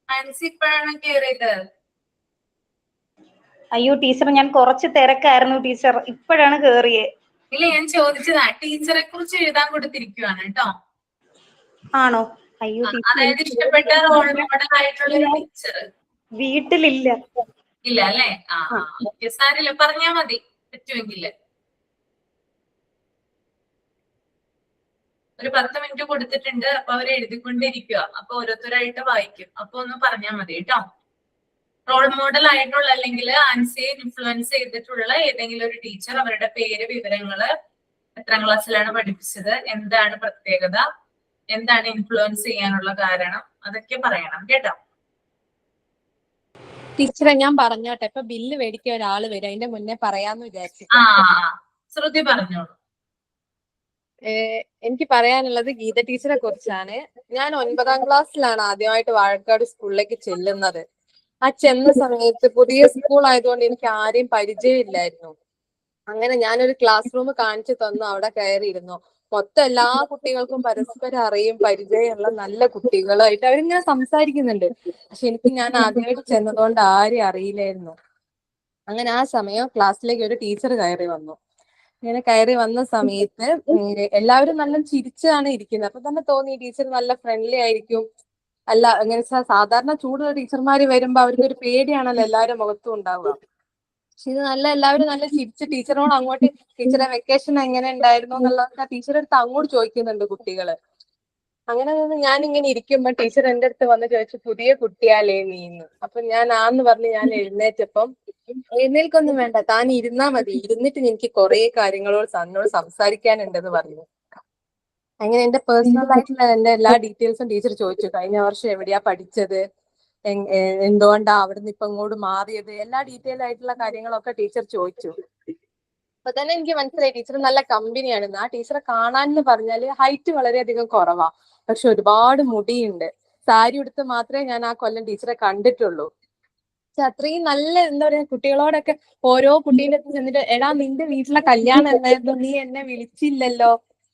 ആൻസി ഇപ്പോഴാണ് കയറിയത്. അയ്യോ ടീച്ചർ, ഞാൻ കുറച്ച് തിരക്കായിരുന്നു ടീച്ചർ, ഇപ്പോഴാണ് കേറിയേ. ഇല്ല, ഞാൻ ചോദിച്ചതാ, ടീച്ചറെ കുറിച്ച് എഴുതാൻ കൊടുത്തിരിക്കുവാണ് കേട്ടോ. ആണോ? അയ്യോ ടീച്ചർ, അതായത് ഇഷ്ടപ്പെട്ട റോൾ മോഡൽ ആയിട്ടുള്ള ഒരു ടീച്ചർ വീട്ടിലില്ല. ഇല്ല അല്ലേ? ഓക്കെ, സാരില്ല, പറഞ്ഞാ മതി പറ്റുമെങ്കില്. ഒരു 10 മിനിറ്റ് കൊടുത്തിട്ടുണ്ട്, അപ്പൊ അവർ എഴുതിക്കൊണ്ടിരിക്കുക. അപ്പൊ ഓരോരുത്തരായിട്ട് വായിക്കും. അപ്പൊ ഒന്ന് പറഞ്ഞാൽ മതി കേട്ടോ. റോൾ മോഡൽ ആയിട്ടുള്ള അല്ലെങ്കിൽ ആൻസിയെ ഇൻഫ്ലുവൻസ് ചെയ്തിട്ടുള്ള ഏതെങ്കിലും ഒരു ടീച്ചർ, അവരുടെ പേര്, വിവരങ്ങള്, എത്രാം ക്ലാസ്സിലാണ് പഠിപ്പിച്ചത്, എന്താണ് പ്രത്യേകത, എന്താണ് ഇൻഫ്ലുവൻസ് ചെയ്യാനുള്ള കാരണം, അതൊക്കെ പറയണം കേട്ടോ. ടീച്ചറെ ഞാൻ പറഞ്ഞോട്ടെ, ഇപ്പൊ ബില്ല് മേടിക്കാൻ ഒരാള് വരും, അതിന്റെ മുന്നേ പറയാന്ന് വിചാരിച്ചു. ശ്രുതി പറഞ്ഞോളൂ. എനിക്ക് പറയാനുള്ളത് ഗീത ടീച്ചറെ കുറിച്ചാണ്. ഞാൻ 9ാം ക്ലാസ്സിലാണ് ആദ്യമായിട്ട് വാഴക്കാട് സ്കൂളിലേക്ക് ചെല്ലുന്നത്. ആ ചെന്ന സമയത്ത് പുതിയ സ്കൂൾ ആയതുകൊണ്ട് എനിക്ക് ആരെയും പരിചയമില്ലായിരുന്നു. അങ്ങനെ ഞാനൊരു ക്ലാസ് റൂം കാണിച്ചു തന്നു, അവിടെ കയറിയിരുന്നു. മൊത്തം എല്ലാ കുട്ടികൾക്കും പരസ്പരം അറിയും, പരിചയമുള്ള നല്ല കുട്ടികളായിട്ട് അവരിങ്ങനെ സംസാരിക്കുന്നുണ്ട്. പക്ഷെ ഞാൻ ആദ്യമായിട്ട് ചെന്നതുകൊണ്ട് ആരെയും അറിയില്ലായിരുന്നു. അങ്ങനെ ആ സമയം ക്ലാസ്സിലേക്ക് ഒരു ടീച്ചർ കയറി വന്നു. ഇങ്ങനെ കയറി വന്ന സമയത്ത് എല്ലാവരും നല്ല ചിരിച്ചാണ് ഇരിക്കുന്നത്. അപ്പൊ തന്നെ തോന്നി ടീച്ചർ നല്ല ഫ്രണ്ട്ലി ആയിരിക്കും. അല്ല, എങ്ങനെ സാധാരണ ചൂടുള്ള ടീച്ചർമാര് വരുമ്പോ അവർക്ക് ഒരു പേടിയാണല്ലോ എല്ലാവരും മുഖത്തും ഉണ്ടാവുക. പക്ഷെ ഇത് എല്ലാവരും നല്ല ചിരിച്ച് ടീച്ചറോട് അങ്ങോട്ട്, ടീച്ചറെ വെക്കേഷൻ എങ്ങനെ ഉണ്ടായിരുന്നു എന്നുള്ളതൊക്കെ ടീച്ചറെ അടുത്ത് അങ്ങോട്ട് ചോദിക്കുന്നുണ്ട് കുട്ടികള്. അങ്ങനെ ഞാനിങ്ങനെ ഇരിക്കുമ്പോ ടീച്ചർ എന്റെ അടുത്ത് വന്ന് ചോദിച്ചു, പുതിയ കുട്ടിയാലേ നീന്ന്. അപ്പൊ ഞാൻ ആന്ന് പറഞ്ഞ് ഞാൻ എഴുന്നേറ്റപ്പം, എഴുന്നേൽക്കൊന്നും വേണ്ട, താൻ ഇരുന്നാ മതി, ഇരുന്നിട്ട് എനിക്ക് കുറെ കാര്യങ്ങളോട് തന്നോട് സംസാരിക്കാനുണ്ടെന്ന് പറഞ്ഞു. അങ്ങനെ എന്റെ പേഴ്സണൽ ആയിട്ടുള്ള എന്റെ എല്ലാ ഡീറ്റെയിൽസും ടീച്ചർ ചോദിച്ചു. കഴിഞ്ഞ വർഷം എവിടെയാ പഠിച്ചത്, എന്തുകൊണ്ടാ അവിടുന്ന് ഇപ്പൊ ഇങ്ങോട്ട് മാറിയത്, എല്ലാ ഡീറ്റെയിൽ ആയിട്ടുള്ള കാര്യങ്ങളൊക്കെ ടീച്ചർ ചോദിച്ചു. അപ്പൊ തന്നെ എനിക്ക് മനസ്സിലായി ടീച്ചർ നല്ല കമ്പനിയാണെന്ന്. ആ ടീച്ചറെ കാണാൻ എന്ന് പറഞ്ഞാല് ഹൈറ്റ് വളരെയധികം കുറവാ, പക്ഷെ ഒരുപാട് മുടിയുണ്ട്. സാരി ഉടുത്ത് മാത്രമേ ഞാൻ ആ കൊല്ലം ടീച്ചറെ കണ്ടിട്ടുള്ളൂ. പക്ഷെ അത്രയും നല്ല, എന്താ പറയാ, കുട്ടികളോടൊക്കെ ഓരോ കുട്ടീൻ്റെ അടുത്ത് ചെന്നിട്ട്, എടാ നിന്റെ വീട്ടിലെ കല്യാണം എന്നായിരുന്നു, നീ എന്നെ വിളിച്ചില്ലല്ലോ,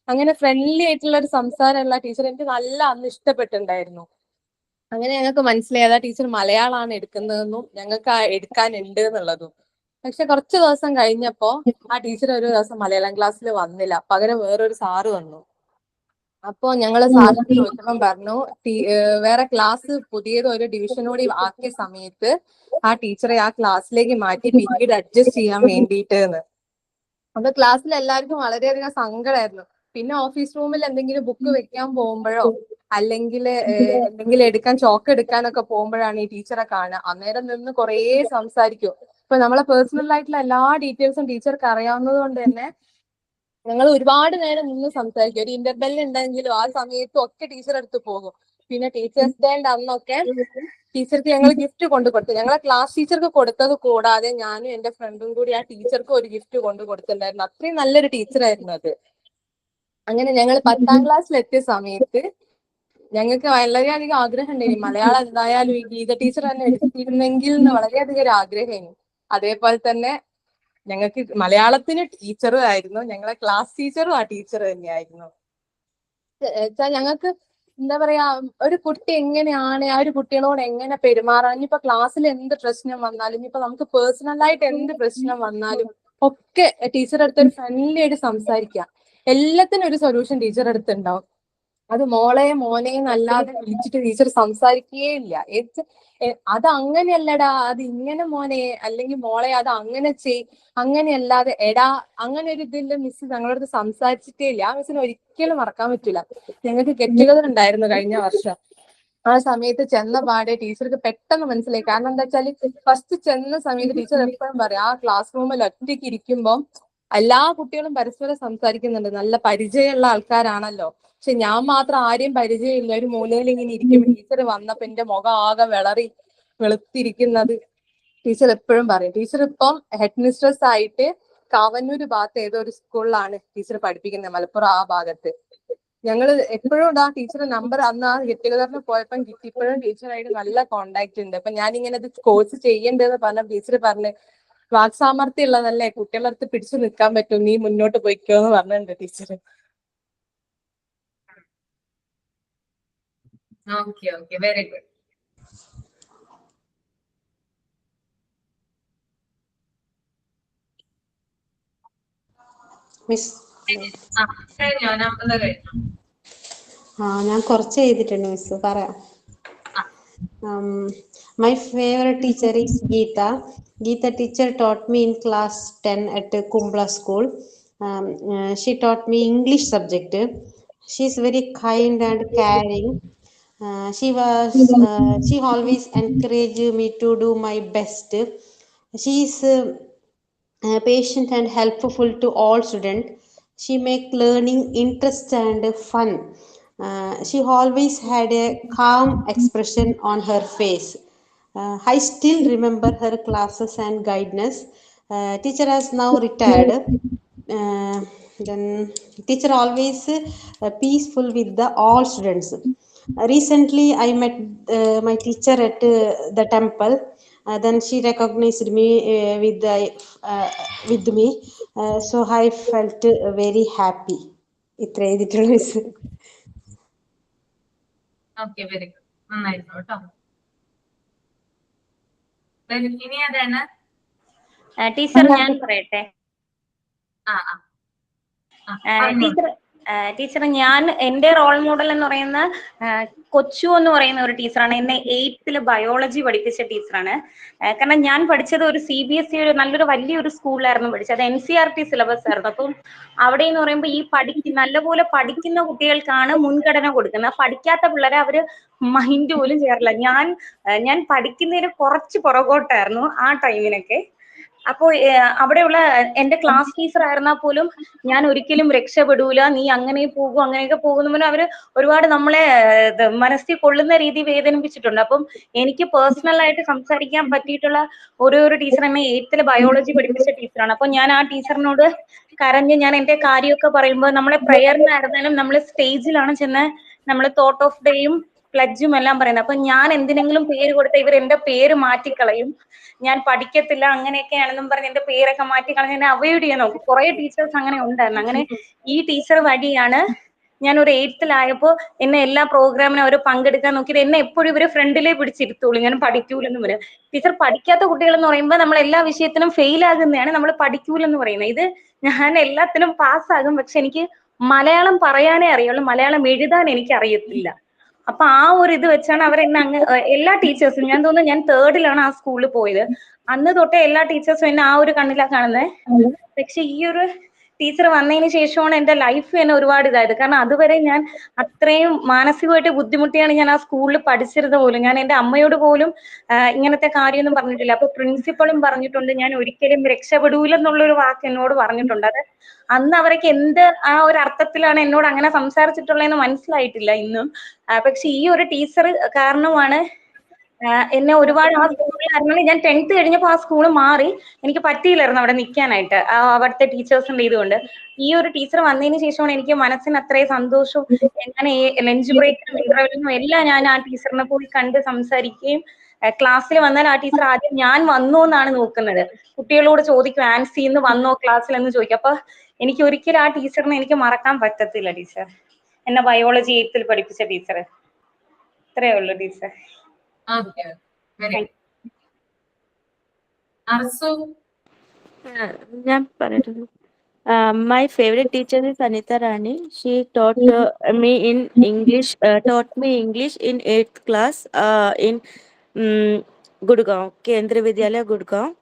അങ്ങനെ ഫ്രണ്ട്ലി ആയിട്ടുള്ള ഒരു സംസാരമുള്ള ടീച്ചർ എനിക്ക് നല്ല അന്ന് ഇഷ്ടപ്പെട്ടിട്ടുണ്ടായിരുന്നു. അങ്ങനെ ഞങ്ങൾക്ക് മനസ്സിലായി അതാ ടീച്ചർ മലയാളമാണ് എടുക്കുന്നതെന്നും ഞങ്ങൾക്ക് എടുക്കാനുണ്ട് എന്നുള്ളതും. പക്ഷെ കുറച്ച് ദിവസം കഴിഞ്ഞപ്പോ ആ ടീച്ചർ ഒരു ദിവസം മലയാളം ക്ലാസ്സിൽ വന്നില്ല, പകരം വേറൊരു സാറ് വന്നു. അപ്പോ ഞങ്ങള് സാറിനോട് ചോദിച്ചപ്പം പറഞ്ഞു, വേറെ ക്ലാസ് പുതിയത് ഒരു ഡിവിഷനോട് ആക്കിയ സമയത്ത് ആ ടീച്ചറെ ആ ക്ലാസ്സിലേക്ക് മാറ്റി പീരീഡ് അഡ്ജസ്റ്റ് ചെയ്യാൻ വേണ്ടിയിട്ട് എന്ന്. അപ്പൊ ക്ലാസ്സിൽ എല്ലാവർക്കും വളരെയധികം സങ്കടമായിരുന്നു. പിന്നെ ഓഫീസ് റൂമിൽ എന്തെങ്കിലും ബുക്ക് വെക്കാൻ പോകുമ്പോഴോ അല്ലെങ്കിൽ എന്തെങ്കിലും എടുക്കാൻ, ചോക്ക് എടുക്കാനൊക്കെ പോകുമ്പോഴാണ് ഈ ടീച്ചറെ കാണുക. അന്നേരം നിന്ന് കുറേ സംസാരിക്കും. ഇപ്പൊ നമ്മളെ പേഴ്സണൽ ആയിട്ടുള്ള എല്ലാ ഡീറ്റെയിൽസും ടീച്ചർക്ക് അറിയാവുന്നത് കൊണ്ട് തന്നെ ഞങ്ങൾ ഒരുപാട് നേരം നിന്ന് സംസാരിക്കും. ഒരു ഇന്റർബെൽ ഉണ്ടെങ്കിലും ആ സമയത്തും ഒക്കെ ടീച്ചർ അടുത്ത് പോകും. പിന്നെ ടീച്ചേഴ്സ് ഡേന്റെ അന്നൊക്കെ ടീച്ചർക്ക് ഞങ്ങൾ ഗിഫ്റ്റ് കൊണ്ടു കൊടുത്തു. ഞങ്ങളെ ക്ലാസ് ടീച്ചർക്ക് കൊടുത്തത് കൂടാതെ ഞാനും എന്റെ ഫ്രണ്ടും കൂടി ആ ടീച്ചർക്ക് ഒരു ഗിഫ്റ്റ് കൊണ്ടു കൊടുത്തിട്ടുണ്ടായിരുന്നു. അത്രയും നല്ലൊരു ടീച്ചറായിരുന്നു അത്. അങ്ങനെ ഞങ്ങൾ 10ാം ക്ലാസ്സിൽ എത്തിയ സമയത്ത് ഞങ്ങൾക്ക് വളരെയധികം ആഗ്രഹം ഉണ്ടായി, മലയാളം എന്തായാലും ഈ ഗീത ടീച്ചർ തന്നെ എടുത്തിരുന്നെങ്കിൽ എന്ന് വളരെയധികം ഒരു ആഗ്രഹമായിരുന്നു. അതേപോലെ തന്നെ ഞങ്ങൾക്ക് മലയാളത്തിന് ടീച്ചറും ആയിരുന്നു, ഞങ്ങളെ ക്ലാസ് ടീച്ചറും ആ ടീച്ചർ തന്നെയായിരുന്നു. ഞങ്ങൾക്ക് എന്താ പറയാ, ഒരു കുട്ടി എങ്ങനെയാണ്, ആ ഒരു കുട്ടികളോട് എങ്ങനെ പെരുമാറാൻ, ഇനിയിപ്പോ ക്ലാസ്സിൽ എന്ത് പ്രശ്നം വന്നാലും, ഇനിയിപ്പോ നമുക്ക് പേഴ്സണലായിട്ട് എന്ത് പ്രശ്നം വന്നാലും ഒക്കെ ടീച്ചറുടെ അടുത്ത് ഒരു ഫ്രണ്ട്ലി ആയിട്ട് സംസാരിക്കാം. എല്ലാത്തിനും ഒരു സൊല്യൂഷൻ ടീച്ചറുടെ അടുത്ത് ഉണ്ടാവും. അത് മോളെ മോനെ എന്നല്ലാതെ വിളിച്ചിട്ട് ടീച്ചർ സംസാരിക്കുകയേ ഇല്ല. അത് അങ്ങനെയല്ലടാ, അത് ഇങ്ങനെ മോനെ, അല്ലെങ്കിൽ മോളെ അത് അങ്ങനെ അങ്ങനെയല്ലാതെ എടാ, അങ്ങനെ ഒരു ഇതിന്റെ മിസ് ഞങ്ങളുടെ അടുത്ത് സംസാരിച്ചിട്ടേ ഇല്ല. ആ മിസ്സിന് ഒരിക്കലും മറക്കാൻ പറ്റില്ല. ഞങ്ങൾക്ക് ഗെറ്റ് ടുഗദർ ഉണ്ടായിരുന്നു കഴിഞ്ഞ വർഷം. ആ സമയത്ത് ചെന്ന പാടെ ടീച്ചർക്ക് പെട്ടെന്ന് മനസ്സിലായി. കാരണം എന്താ വെച്ചാല് ഫസ്റ്റ് ചെന്ന സമയത്ത് ടീച്ചർ എപ്പോഴും പറയും, ആ ക്ലാസ് റൂമിൽ ഒറ്റയ്ക്ക് ഇരിക്കുമ്പോൾ എല്ലാ കുട്ടികളും പരസ്പരം സംസാരിക്കുന്നുണ്ട്, നല്ല പരിചയമുള്ള ആൾക്കാരാണല്ലോ. പക്ഷെ ഞാൻ മാത്രം ആരെയും പരിചയമില്ല, ഒരു മൂലയിൽ ഇങ്ങനെ ഇരിക്കുമ്പോൾ ടീച്ചർ വന്നപ്പോ എന്റെ മുഖം ആകെ വെളുത്തിരിക്കുന്നത് ടീച്ചർ എപ്പോഴും പറയും. ടീച്ചർ ഇപ്പം ഹെഡ് മിസ്ട്രസ് ആയിട്ട് കാവന്നൂര് ഭാഗത്ത് ഏതോ ഒരു സ്കൂളിലാണ് ടീച്ചർ പഠിപ്പിക്കുന്നത്, മലപ്പുറം ആ ഭാഗത്ത്. ഞങ്ങള് എപ്പോഴും ആ ടീച്ചറുടെ നമ്പർ അന്ന് ആ ഗെറ്റ് ടുഗദറിന് പോയപ്പം കിട്ടി. ഇപ്പോഴും ടീച്ചറായിട്ട് നല്ല കോണ്ടാക്ട് ഉണ്ട്. അപ്പൊ ഞാൻ ഇങ്ങനെ ഇത് കോഴ്സ് ചെയ്യേണ്ടതെന്ന് പറഞ്ഞ ടീച്ചർ പറഞ്ഞ് വാക്സാമർത്ഥ്യം ഉള്ളതല്ലേ, കുട്ടികളുടെ അടുത്ത് പിടിച്ചു നിൽക്കാൻ പറ്റും, നീ മുന്നോട്ട് പോയിക്കോ എന്ന് പറഞ്ഞിട്ടുണ്ട് teacher. Okay okay, very good. Miss കഴിഞ്ഞോ? നമ്പർ കഴിഞ്ഞോ? ഞാൻ കുറച്ച് എഴുതിയിട്ടുണ്ട് മിസ്, പറയാം. My favorite teacher is Geeta. Geeta teacher taught me in class 10 at Kumbla school. She taught me English subject. She is very kind and caring. She always encouraged me to do my best. She is patient and helpful to all students. She make learning interest and fun. She always had a calm expression on her face. I still remember her classes and guidance. Teacher has now retired. Then teacher always peaceful with the all students. Recently I met my teacher at the temple. Then she recognized me with me. So I felt very happy. ഇത്ര എഴുതിയിട്ടുള്ളൂ miss. Okay, very good. നന്നായിരുന്നു കേട്ടോ. ഇനി ആരാണ്? Teacher ഞാൻ പറയട്ടെ. ആ പറഞ്ഞോളൂ. Teacher ഞാൻ എന്റെ റോൾ മോഡൽ എന്ന് പറയുന്ന കൊച്ചു എന്ന് പറയുന്ന ഒരു ടീച്ചറാണ്. എന്നെ 8th ബയോളജി പഠിപ്പിച്ച ടീച്ചറാണ്. കാരണം ഞാൻ പഠിച്ചത് ഒരു CBSE ഒരു നല്ലൊരു വലിയൊരു സ്കൂളിലായിരുന്നു പഠിച്ചത്. അത് NCERT സിലബസ് ആയിരുന്നു. അപ്പം അവിടെ എന്ന് പറയുമ്പോൾ ഈ നല്ലപോലെ പഠിക്കുന്ന കുട്ടികൾക്കാണ് മുൻഗണന കൊടുക്കുന്നത്. പഠിക്കാത്ത പിള്ളേരെ അവര് മൈൻഡ് പോലും ചെയ്യാറില്ല. ഞാൻ പഠിക്കുന്നതിന് കുറച്ച് പുറകോട്ടായിരുന്നു ആ ടൈമിനൊക്കെ. അപ്പോൾ അവിടെയുള്ള എന്റെ ക്ലാസ് ടീച്ചർ ആയിരുന്നാൽ പോലും ഞാൻ ഒരിക്കലും രക്ഷപ്പെടൂല, നീ അങ്ങനെ പോകും അങ്ങനെയൊക്കെ പോകുന്ന അവര് ഒരുപാട് നമ്മളെ മനസ്സിൽ കൊള്ളുന്ന രീതി വേദനിപ്പിച്ചിട്ടുണ്ട്. അപ്പം എനിക്ക് പേഴ്സണൽ ആയിട്ട് സംസാരിക്കാൻ പറ്റിയിട്ടുള്ള ഒരു ടീച്ചർ എന്നെ 8th ബയോളജി പഠിപ്പിച്ച ടീച്ചറാണ്. അപ്പൊ ഞാൻ ആ ടീച്ചറിനോട് കരഞ്ഞ് ഞാൻ എന്റെ കാര്യമൊക്കെ പറയുമ്പോൾ നമ്മളെ പ്രയറിനായിരുന്നാലും നമ്മൾ സ്റ്റേജിലാണ് ചെന്ന് നമ്മൾ തോട്ട് ഓഫ് ഡേയും പ്ലഡ്ജും എല്ലാം പറയുന്നത്. അപ്പൊ ഞാൻ എന്തിനെങ്കിലും പേര് കൊടുത്ത ഇവർ എന്റെ പേര് മാറ്റിക്കളയും, ഞാൻ പഠിക്കത്തില്ല അങ്ങനെയൊക്കെയാണെന്നും പറഞ്ഞ് എന്റെ പേരൊക്കെ മാറ്റിക്കളഞ്ഞ് എന്നെ അവോയ്ഡ് ചെയ്യാൻ നോക്കും. കുറെ ടീച്ചേഴ്സ് അങ്ങനെ ഉണ്ടായിരുന്നു. അങ്ങനെ ഈ ടീച്ചർ വഴിയാണ് ഞാൻ ഒരു 8th എന്നെ എല്ലാ പ്രോഗ്രാമിനും അവർ പങ്കെടുക്കാൻ നോക്കിയത്. എന്നെ എപ്പോഴും ഇവര് ഫ്രണ്ടിലേ പിടിച്ചിരുത്തുള്ളൂ, ഞാൻ പഠിക്കൂലെന്ന് പറയും. ടീച്ചർ പഠിക്കാത്ത കുട്ടികൾ എന്ന് പറയുമ്പോൾ നമ്മൾ എല്ലാ വിഷയത്തിനും ഫെയിൽ ആകുന്നതാണ് നമ്മൾ പഠിക്കൂലെന്ന് പറയുന്നത്. ഇത് ഞാൻ എല്ലാത്തിനും പാസ്സാകും, പക്ഷെ എനിക്ക് മലയാളം പറയാനേ അറിയുള്ളൂ, മലയാളം എഴുതാൻ എനിക്ക് അറിയത്തില്ല. അപ്പൊ ആ ഒരു ഇത് വെച്ചാണ് അവരെന്നെ എല്ലാ ടീച്ചേഴ്സും, ഞാൻ തോന്നുന്നു ഞാൻ 3rd ആ സ്കൂളിൽ പോയത്. അന്ന് തൊട്ടേ എല്ലാ ടീച്ചേഴ്സും എന്നെ ആ ഒരു കണ്ണിലാ കാണുന്നത്. പക്ഷെ ഈ ഒരു ടീച്ചർ വന്നതിന് ശേഷമാണ് എന്റെ ലൈഫ് തന്നെ ഒരുപാട് ഇതായത്. കാരണം അതുവരെ ഞാൻ അത്രയും മാനസികമായിട്ട് ബുദ്ധിമുട്ടിയാണ് ഞാൻ ആ സ്കൂളിൽ പഠിച്ചിരുന്നത് പോലും. ഞാൻ എന്റെ അമ്മയോട് പോലും ഇങ്ങനത്തെ കാര്യമൊന്നും പറഞ്ഞിട്ടില്ല. അപ്പൊ പ്രിൻസിപ്പളും പറഞ്ഞിട്ടുണ്ട് ഞാൻ ഒരിക്കലും രക്ഷപ്പെടൂലെന്നുള്ളൊരു വാക്ക് എന്നോട് പറഞ്ഞിട്ടുണ്ട്. അത് അന്ന് അവർക്ക് എന്ത് ആ ഒരു അർത്ഥത്തിലാണ് എന്നോട് അങ്ങനെ സംസാരിച്ചിട്ടുള്ളതെന്ന് മനസ്സിലായിട്ടില്ല ഇന്നും. പക്ഷെ ഈ ഒരു ടീച്ചർ കാരണമാണ് എന്നെ ഒരുപാട് ആ സ്കൂളിലായിരുന്നു. ഞാൻ 10th കഴിഞ്ഞപ്പോൾ ആ സ്കൂൾ മാറി, എനിക്ക് പറ്റിയില്ലായിരുന്നു അവിടെ നിൽക്കാനായിട്ട് അവിടുത്തെ ടീച്ചേഴ്സിന്റെ ഇതുകൊണ്ട്. ഈ ഒരു ടീച്ചർ വന്നതിന് ശേഷമാണ് എനിക്ക് മനസ്സിന് അത്രയും സന്തോഷവും. ഞാൻ ലഞ്ച് ബ്രേക്കിനും ഇന്റർവെല്ലിനും എല്ലാം ഞാൻ ആ ടീച്ചറിനെ പോയി കണ്ട് സംസാരിക്കുകയും, ക്ലാസ്സിൽ വന്നാൽ ആ ടീച്ചർ ആദ്യം ഞാൻ വന്നോ എന്നാണ് നോക്കുന്നത്. കുട്ടികളോട് ചോദിക്കും ആൻസി ഇന്ന് വന്നോ ക്ലാസ്സിൽ എന്ന് ചോദിക്കും. അപ്പൊ എനിക്ക് ഒരിക്കലും ആ ടീച്ചറിനെ എനിക്ക് മറക്കാൻ പറ്റത്തില്ല. ടീച്ചർ എന്നെ ബയോളജി 8th പഠിപ്പിച്ച ടീച്ചർ. ഇത്രയേ ഉള്ളൂ teacher. Okay, very good. Arsu? ഞാൻ പറയുന്നു. My favorite teacher is Anita Rani. She taught me English in 8th class in Gurgaon, Kendriya Vidyalaya, Gurgaon.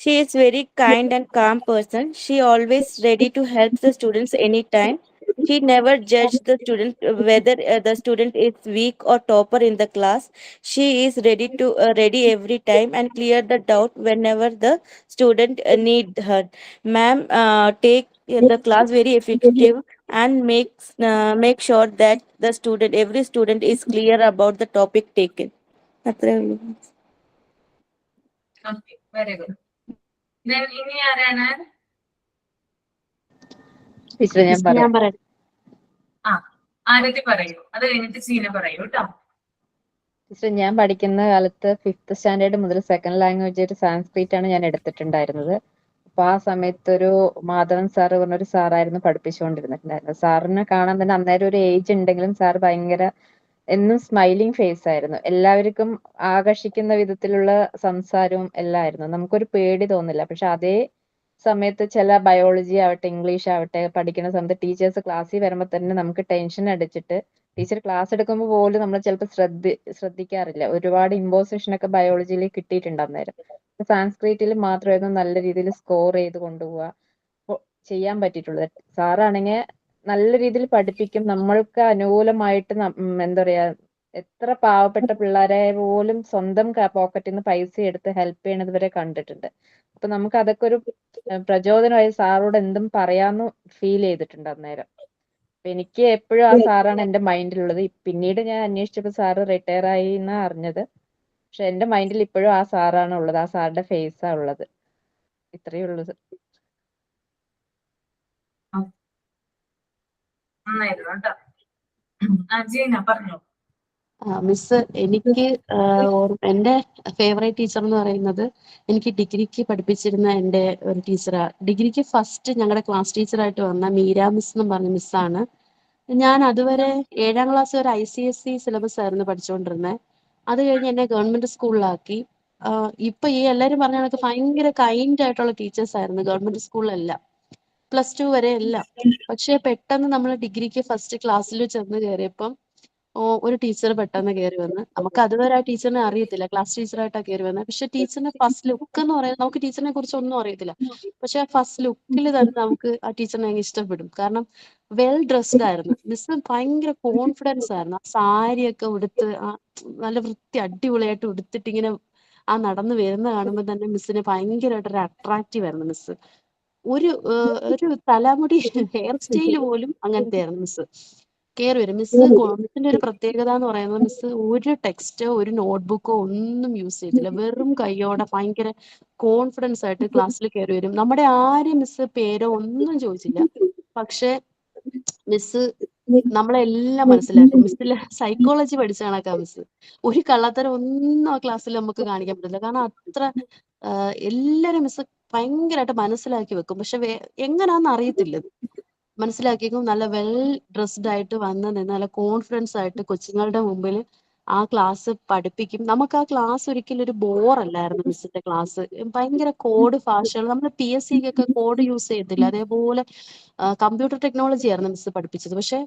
She is very kind and calm person. She always ready to help the students anytime. She never judged the student whether the student is weak or topper in the class. She is ready every time and clear the doubt whenever the student need her. Ma'am take the class very effective and make sure that every student is clear about the topic taken. അത്രേ ഉള്ളൂ. Okay, very good. ഇനി ആരാണ്? Teacher ഞാൻ പറയാം. ആരതി പറയൂ, അത് കഴിഞ്ഞിട്ട് സീന പറയൂ കേട്ടോ. ടീച്ചർ, ഞാൻ പഠിക്കുന്ന കാലത്ത് 5th സ്റ്റാൻഡേർഡ് മുതൽ സെക്കൻഡ് ലാംഗ്വേജ് ആയിട്ട് സാൻസ്ക്രിറ്റ് ആണ് ഞാൻ എടുത്തിട്ടുണ്ടായിരുന്നത്. അപ്പൊ ആ സമയത്ത് ഒരു മാധവൻ സാറ് പറഞ്ഞൊരു സാറായിരുന്നു പഠിപ്പിച്ചുകൊണ്ടിരുന്നിട്ടുണ്ടായിരുന്നത്. സാറിനെ കാണാൻ തന്നെ അന്നേരം ഒരു ഏജ് ഉണ്ടെങ്കിലും സാർ ഭയങ്കര എന്നും സ്മൈലിംഗ് ഫേസ് ആയിരുന്നു. എല്ലാവർക്കും ആകർഷിക്കുന്ന വിധത്തിലുള്ള സംസാരവും എല്ലാം ആയിരുന്നു. നമുക്കൊരു പേടി തോന്നില്ല. പക്ഷെ അതേ സമയത്ത് ചില ബയോളജി ആവട്ടെ ഇംഗ്ലീഷ് ആവട്ടെ പഠിക്കുന്ന സമയത്ത് ടീച്ചേഴ്സ് ക്ലാസ്സിൽ വരുമ്പോൾ തന്നെ നമുക്ക് ടെൻഷൻ അടിച്ചിട്ട് ടീച്ചർ ക്ലാസ് എടുക്കുമ്പോൾ പോലും നമ്മൾ ചിലപ്പോൾ ശ്രദ്ധിക്കാറില്ല. ഒരുപാട് ഇമ്പോസിഷൻ ഒക്കെ ബയോളജിയിൽ കിട്ടിയിട്ടുണ്ട് അന്നേരം. സാൻസ്ക്രിറ്റിൽ മാത്രമായിരുന്നു നല്ല രീതിയിൽ സ്കോർ ചെയ്ത് കൊണ്ടുപോവുക ചെയ്യാൻ പറ്റിയിട്ടുള്ളത്. സാറാണെങ്കിൽ നല്ല രീതിയിൽ പഠിപ്പിക്കും. നമ്മൾക്ക് അനുകൂലമായിട്ട് എന്താ പറയാ, എത്ര പാവപ്പെട്ട പിള്ളേരെ പോലും സ്വന്തം പോക്കറ്റിൽ നിന്ന് പൈസ എടുത്ത് ഹെൽപ്പ് ചെയ്യണത് വരെ കണ്ടിട്ടുണ്ട്. അപ്പൊ നമുക്ക് അതൊക്കെ ഒരു പ്രചോദനമായി സാറോട് എന്തും പറയാന്ന് ഫീൽ ചെയ്തിട്ടുണ്ട് അന്നേരം. അപ്പൊ എനിക്ക് എപ്പോഴും ആ സാറാണ് എന്റെ മൈൻഡിലുള്ളത്. പിന്നീട് ഞാൻ അന്വേഷിച്ചപ്പോൾ സാറ് റിട്ടയർ ആയി എന്നാ അറിഞ്ഞത്. പക്ഷെ എന്റെ മൈൻഡിൽ ഇപ്പോഴും ആ സാറാണ് ഉള്ളത്, ആ സാറിന്റെ ഫേസാ ഉള്ളത്. ഇത്രയേ ഉള്ളത്. നന്നായിരുന്നു കേട്ടോ. ജീന പറഞ്ഞോ. മിസ്, എനിക്ക് എൻ്റെ ഫേവറേറ്റ് ടീച്ചർ എന്ന് പറയുന്നത് എനിക്ക് ഡിഗ്രിക്ക് പഠിപ്പിച്ചിരുന്ന എൻ്റെ ഒരു ടീച്ചറാ. ഡിഗ്രിക്ക് ഫസ്റ്റ് ഞങ്ങളുടെ ക്ലാസ് ടീച്ചറായിട്ട് വന്ന മീര മിസ് എന്നും പറഞ്ഞ മിസ്സാണ്. ഞാൻ അതുവരെ 7ാം ക്ലാസ് വരെ ICSE സിലബസ് ആയിരുന്നു പഠിച്ചുകൊണ്ടിരുന്നത്. അത് കഴിഞ്ഞ് എന്നെ ഗവൺമെന്റ് സ്കൂളിലാക്കി. ഇപ്പൊ ഈ എല്ലാവരും പറഞ്ഞ കണക്ക് ഭയങ്കര കൈൻഡ് ആയിട്ടുള്ള ടീച്ചേഴ്സ് ആയിരുന്നു ഗവൺമെന്റ് സ്കൂളിലെല്ലാം, +2 വരെ എല്ലാം. പക്ഷെ പെട്ടെന്ന് നമ്മൾ ഡിഗ്രിക്ക് ഫസ്റ്റ് ക്ലാസ്സിൽ ചെന്ന് കയറിയപ്പം ഒരു ടീച്ചർ പെട്ടെന്ന് കയറി വന്ന്, നമുക്ക് അതുവരെ ആ ടീച്ചറിനെ അറിയത്തില്ല, ക്ലാസ് ടീച്ചറായിട്ടാണ് കയറി വന്നത്. പക്ഷെ ടീച്ചറിന്റെ ഫസ്റ്റ് ലുക്ക് എന്ന് പറയുന്നത് നമുക്ക് ടീച്ചറിനെ കുറിച്ച് ഒന്നും അറിയത്തില്ല. പക്ഷെ ആ ഫസ്റ്റ് ലുക്കിൽ തന്നെ നമുക്ക് ആ ടീച്ചറിനെ അങ്ങ് ഇഷ്ടപ്പെടും. കാരണം വെൽ ഡ്രസ്ഡ് ആയിരുന്നു മിസ്. ഭയങ്കര കോൺഫിഡൻസ് ആയിരുന്നു. ആ സാരിയൊക്കെ ഉടുത്ത് നല്ല വൃത്തി അടിപൊളിയായിട്ട് ഉടുത്തിട്ട് ഇങ്ങനെ ആ നടന്നു വരുന്ന കാണുമ്പോൾ തന്നെ മിസ്സിന് ഭയങ്കരമായിട്ടൊരു അട്രാക്റ്റീവ് ആയിരുന്നു മിസ്. ഒരു തലമുടി ഹെയർ സ്റ്റൈൽ പോലും അങ്ങനത്തെ ആയിരുന്നു മിസ്. കയറി വരും മിസ്സിന്റെ ഒരു പ്രത്യേകത എന്ന് പറയുന്നത് മിസ് ഒരു ടെക്സ്റ്റോ ഒരു നോട്ട്ബുക്കോ ഒന്നും യൂസ് ചെയ്തില്ല. വെറും കൈയോടെ ഭയങ്കര കോൺഫിഡൻസ് ആയിട്ട് ക്ലാസ്സിൽ കയറി വരും. നമ്മുടെ ആരും മിസ് പേരോ ഒന്നും ചോദിച്ചില്ല. പക്ഷെ മിസ് നമ്മളെല്ലാം മനസ്സിലാക്കും. മിസ്സിലെ സൈക്കോളജി പഠിച്ച കണക്കാ മിസ്. ഒരു കള്ളത്തരം ഒന്നും ആ ക്ലാസ്സിൽ നമുക്ക് കാണിക്കാൻ പറ്റില്ല. കാരണം അത്ര എല്ലാരും മിസ് ഭയങ്കരമായിട്ട് മനസ്സിലാക്കി വെക്കും. പക്ഷെ എങ്ങനാന്ന് അറിയത്തില്ല. മനസ്സിലാക്കിയേക്കും. നല്ല വെൽ ഡ്രസ്ഡ് ആയിട്ട് വന്ന് നിന്ന് നല്ല കോൺഫിഡൻസ് ആയിട്ട് കൊച്ചുങ്ങളുടെ മുമ്പിൽ ആ ക്ലാസ് പഠിപ്പിക്കും. നമുക്ക് ആ ക്ലാസ് ഒരിക്കലും ഒരു ബോറല്ലായിരുന്നു മിസ്സിന്റെ ക്ലാസ്. ഭയങ്കര കോഡ് ഭാഷകൾ, നമ്മൾ PSC ഒക്കെ കോഡ് യൂസ് ചെയ്യത്തില്ല, അതേപോലെ കമ്പ്യൂട്ടർ ടെക്നോളജി ആയിരുന്നു മിസ് പഠിപ്പിച്ചത്. പക്ഷെ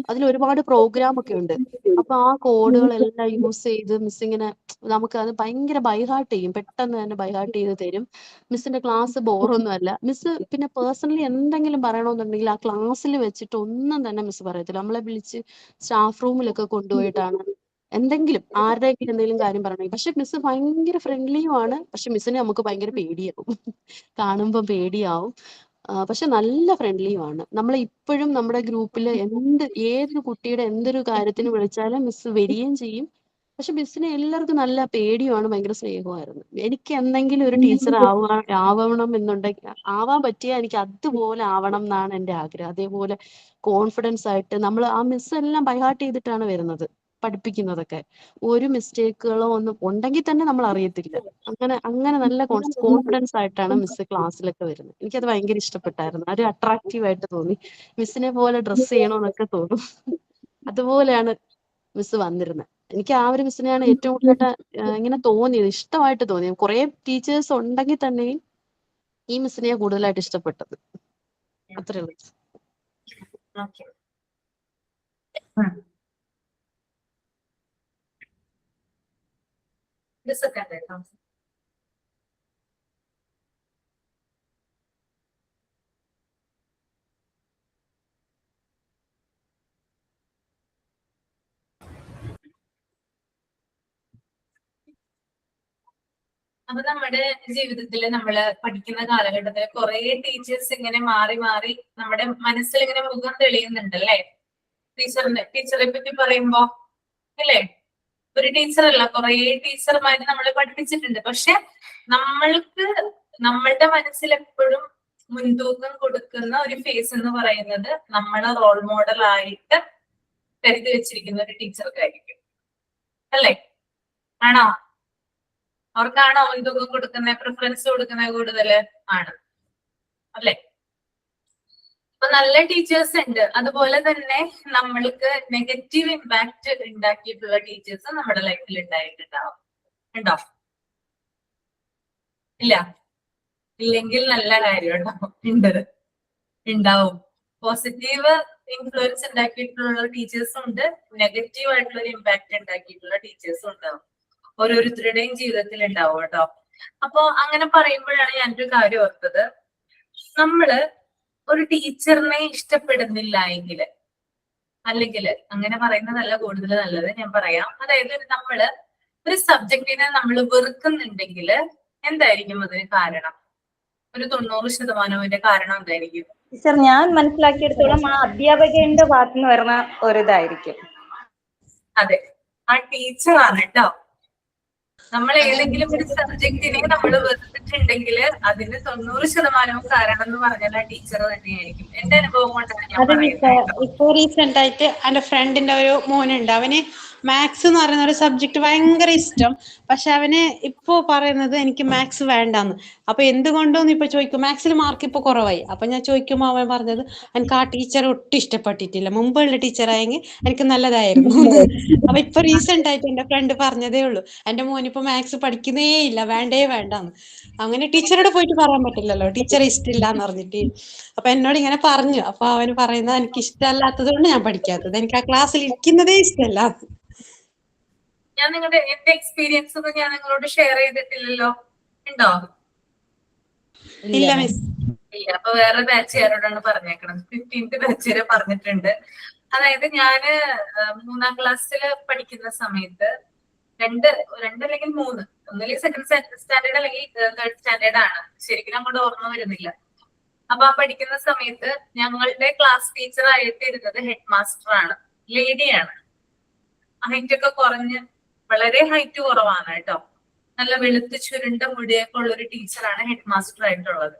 അതിൽ ഒരുപാട് പ്രോഗ്രാം ഒക്കെ ഉണ്ട്. അപ്പൊ ആ കോഡുകളെല്ലാം യൂസ് ചെയ്ത് മിസ് ഇങ്ങനെ നമുക്ക് അത് ഭയങ്കര ബൈഹാർട്ട് ചെയ്യും. പെട്ടെന്ന് തന്നെ ബൈഹാർട്ട് ചെയ്ത് തരും. മിസ്സിന്റെ ക്ലാസ് ബോറൊന്നും അല്ല. മിസ് പിന്നെ പേഴ്സണലി എന്തെങ്കിലും പറയണമെന്നുണ്ടെങ്കിൽ ആ ക്ലാസ്സിൽ വെച്ചിട്ട് ഒന്നും തന്നെ മിസ് പറയത്തില്ല. നമ്മളെ വിളിച്ച് സ്റ്റാഫ് റൂമിലൊക്കെ കൊണ്ടുപോയിട്ടാണ് എന്തെങ്കിലും ആരുടെയെങ്കിലും എന്തെങ്കിലും കാര്യം പറയണമെങ്കിൽ. പക്ഷെ മിസ് ഭയങ്കര ഫ്രണ്ട്ലിയുമാണ്. പക്ഷെ മിസ്സിനെ നമുക്ക് ഭയങ്കര പേടിയാവും. കാണുമ്പോൾ പേടിയാവും. പക്ഷെ നല്ല ഫ്രണ്ട്ലിയുമാണ്. നമ്മൾ ഇപ്പോഴും നമ്മുടെ ഗ്രൂപ്പിൽ ഏതൊരു കുട്ടിയുടെ എന്തൊരു കാര്യത്തിന് വിളിച്ചാലും മിസ് വരികയും ചെയ്യും. പക്ഷെ മിസ്സിനെ എല്ലാവർക്കും നല്ല പേടിയുമാണ്, ഭയങ്കര സ്നേഹമായിരുന്നു. എനിക്ക് എന്തെങ്കിലും ഒരു ടീച്ചർ ആവണം എന്നുണ്ടെങ്കിൽ, ആവാൻ പറ്റിയാൽ എനിക്ക് അതുപോലെ ആവണം എന്നാണ് എൻ്റെ ആഗ്രഹം. അതേപോലെ കോൺഫിഡൻസ് ആയിട്ട് നമ്മൾ ആ മിസ് എല്ലാം ബൈഹാർട്ട് ചെയ്തിട്ടാണ് വരുന്നത് പഠിപ്പിക്കുന്നതൊക്കെ. ഒരു മിസ്റ്റേക്കുകളോ ഒന്നും ഉണ്ടെങ്കിൽ തന്നെ നമ്മൾ അറിയത്തില്ല. അങ്ങനെ നല്ല കോൺഫിഡൻസ് ആയിട്ടാണ് മിസ് ക്ലാസ്സിലൊക്കെ വരുന്നത്. എനിക്കത് ഭയങ്കര ഇഷ്ടപ്പെട്ടായിരുന്നു. ഒരു അട്രാക്റ്റീവ് ആയിട്ട് തോന്നി. മിസ്സിനെ പോലെ ഡ്രസ്സ് ചെയ്യണമെന്നൊക്കെ തോന്നും. അതുപോലെയാണ് മിസ് വന്നിരുന്നത്. എനിക്ക് ആ ഒരു മിസ്സിനെയാണ് ഏറ്റവും കൂടുതലായിട്ട് ഇങ്ങനെ തോന്നിയത്, ഇഷ്ടമായിട്ട് തോന്നിയത്. കുറെ ടീച്ചേഴ്സ് ഉണ്ടെങ്കിൽ തന്നെയും ഈ മിസ്സിനെ കൂടുതലായിട്ട് ഇഷ്ടപ്പെട്ടത്. അത്രേ ഉള്ളൂ. അപ്പൊ നമ്മുടെ ജീവിതത്തിൽ നമ്മള് പഠിക്കുന്ന കാലഘട്ടത്തിൽ കുറെ ടീച്ചേഴ്സ് ഇങ്ങനെ മാറി മാറി നമ്മുടെ മനസ്സിൽ ഇങ്ങനെ മുഖം തെളിയുന്നുണ്ട് അല്ലേ? ടീച്ചറെ പറ്റി പറയുമ്പോ അല്ലേ? ഒരു ടീച്ചറല്ല, കുറെ ടീച്ചർമാര് നമ്മളെ പഠിപ്പിച്ചിട്ടുണ്ട്. പക്ഷെ നമ്മൾക്ക് നമ്മളുടെ മനസ്സിൽ എപ്പോഴും മുൻതൂക്കം കൊടുക്കുന്ന ഒരു ഫേസ് എന്ന് പറയുന്നത് നമ്മളെ റോൾ മോഡൽ ആയിട്ട് കരുതി വെച്ചിരിക്കുന്ന ഒരു ടീച്ചർക്കായിരിക്കും അല്ലേ? ആണോ? അവർക്കാണോ ഇതൊക്കെ കൊടുക്കുന്ന പ്രിഫറൻസ് കൊടുക്കുന്നത് കൂടുതല്? ആണ് അല്ലെ? അപ്പൊ നല്ല ടീച്ചേഴ്സ് ഉണ്ട്, അതുപോലെ തന്നെ നമ്മൾക്ക് നെഗറ്റീവ് ഇമ്പാക്ട് ഉണ്ടാക്കിയിട്ടുള്ള ടീച്ചേഴ്സ് നമ്മുടെ ലൈഫിൽ ഉണ്ടായിട്ടുണ്ടാവും. ഉണ്ടോ? ഇല്ല? ഇല്ലെങ്കിൽ നല്ല കാര്യം ഉണ്ടാവും. ഉണ്ട്, ഉണ്ടാവും. പോസിറ്റീവ് ഇൻഫ്ലുവൻസ് ഉണ്ടാക്കിയിട്ടുള്ള ടീച്ചേഴ്സും ഉണ്ട്, നെഗറ്റീവ് ആയിട്ടുള്ള ഒരു ഇമ്പാക്ട് ഉണ്ടാക്കിയിട്ടുള്ള ടീച്ചേഴ്സും ഉണ്ടാവും. ഓരോരുത്തരുടെയും ജീവിതത്തിൽ ഉണ്ടാവും കേട്ടോ. അപ്പൊ അങ്ങനെ പറയുമ്പോഴാണ് ഞാനൊരു കാര്യം ഓർത്തത്, നമ്മള് ഒരു ടീച്ചറിനെ ഇഷ്ടപ്പെടുന്നില്ല എങ്കിൽ, അല്ലെങ്കിൽ അങ്ങനെ പറയുന്നതല്ല കൂടുതൽ നല്ലത്, ഞാൻ പറയാം. അതായത് നമ്മള് ഒരു സബ്ജക്റ്റിനെ നമ്മൾ വെറുക്കുന്നുണ്ടെങ്കിൽ എന്തായിരിക്കും അതിന് കാരണം? ഒരു 90% കാരണം എന്തായിരിക്കും? ടീച്ചർ, ഞാൻ മനസ്സിലാക്കിയെടുത്തോളം ആ അധ്യാപകന്റെ ഭാഗത്ത് നിന്ന് വരുന്ന ഒരിതായിരിക്കും. അതെ, ആ ടീച്ചറാണ് കേട്ടോ. നമ്മൾ ഏതെങ്കിലും ഒരു സബ്ജക്റ്റിനെ നമ്മൾ വെറുത്തിട്ടുണ്ടെങ്കിൽ അതിന് 90% കാരണം എന്ന് പറഞ്ഞാൽ ആ ടീച്ചർ തന്നെയായിരിക്കും. എന്റെ അനുഭവം കൊണ്ടാണ് ഞാൻ പറയുന്നത്. ഇപ്പൊ റീസെന്റ് ആയിട്ട് എന്റെ ഫ്രണ്ടിന്റെ ഒരു മോനുണ്ട്, അവന് മാത്സ് എന്ന് പറയുന്ന ഒരു സബ്ജക്ട് ഭയങ്കര ഇഷ്ടം. പക്ഷെ അവന് ഇപ്പോ പറയുന്നത് എനിക്ക് മാത്സ് വേണ്ടാന്ന്. അപ്പൊ എന്തുകൊണ്ടോന്ന് ഇപ്പൊ ചോദിക്കും, മാത്സിൽ മാർക്ക് ഇപ്പൊ കുറവായി. അപ്പൊ ഞാൻ ചോദിക്കുമ്പോ അവൻ പറഞ്ഞത് എനിക്ക് ആ ടീച്ചർ ഒട്ടും ഇഷ്ടപ്പെട്ടിട്ടില്ല, മുമ്പുള്ള ടീച്ചറായെങ്കിൽ എനിക്ക് നല്ലതായിരുന്നു. അപ്പൊ ഇപ്പൊ റീസെന്റ് ആയിട്ട് എന്റെ ഫ്രണ്ട് പറഞ്ഞതേ ഉള്ളൂ, എന്റെ മോനിപ്പോ മാത്സ് പഠിക്കുന്നേ ഇല്ല, വേണ്ടേ വേണ്ടാന്ന്. അങ്ങനെ ടീച്ചറോട് പോയിട്ട് പറയാൻ പറ്റില്ലല്ലോ, ടീച്ചർ ഇഷ്ടമില്ല എന്ന് പറഞ്ഞിട്ട്. അപ്പൊ എന്നോട് ഇങ്ങനെ പറഞ്ഞു. അപ്പൊ അവന് പറയുന്നത് എനിക്ക് ഇഷ്ടമല്ലാത്തത് കൊണ്ട് ഞാൻ പഠിക്കാത്തത്, എനിക്ക് ആ ക്ലാസ്സിൽ ഇരിക്കുന്നതേ ഇഷ്ടമല്ല. ഞാൻ എന്റെ എക്സ്പീരിയൻസ് ഒന്നും ഞാൻ നിങ്ങളോട് ഷെയർ ചെയ്തിട്ടില്ലല്ലോ, ഉണ്ടോ? ഇല്ല മിസ്. ഇല്ല. അപ്പൊ വേറെ ബാച്ചുകാരോടാണ് പറഞ്ഞേക്കണം. 15th ബാച്ച് വരെ പറഞ്ഞിട്ടുണ്ട്. അതായത് ഞാന് 3ാം ക്ലാസ്സിൽ പഠിക്കുന്ന സമയത്ത് രണ്ടല്ലെങ്കിൽ 3, ഒന്നല്ലെങ്കിൽ 2nd സ്റ്റാൻഡേർഡ് അല്ലെങ്കിൽ 3rd സ്റ്റാൻഡേർഡ് ആണ്, ശരിക്കും അങ്ങോട്ട് ഓർമ്മ വരുന്നില്ല. അപ്പൊ ആ പഠിക്കുന്ന സമയത്ത് ഞങ്ങളുടെ ക്ലാസ് ടീച്ചർ ആയിട്ട് ഇരുന്നത് ഹെഡ് മാസ്റ്റർ ആണ്, ലേഡിയാണ്. ഹൈറ്റ് ഒക്കെ കുറഞ്ഞ്, വളരെ ഹൈറ്റ് കുറവാണ് കേട്ടോ. നല്ല വെളുത്ത് ചുരുണ്ട മുടിയൊക്കെ ഉള്ള ഒരു ടീച്ചറാണ് ഹെഡ് മാസ്റ്റർ ആയിട്ടുള്ളത്.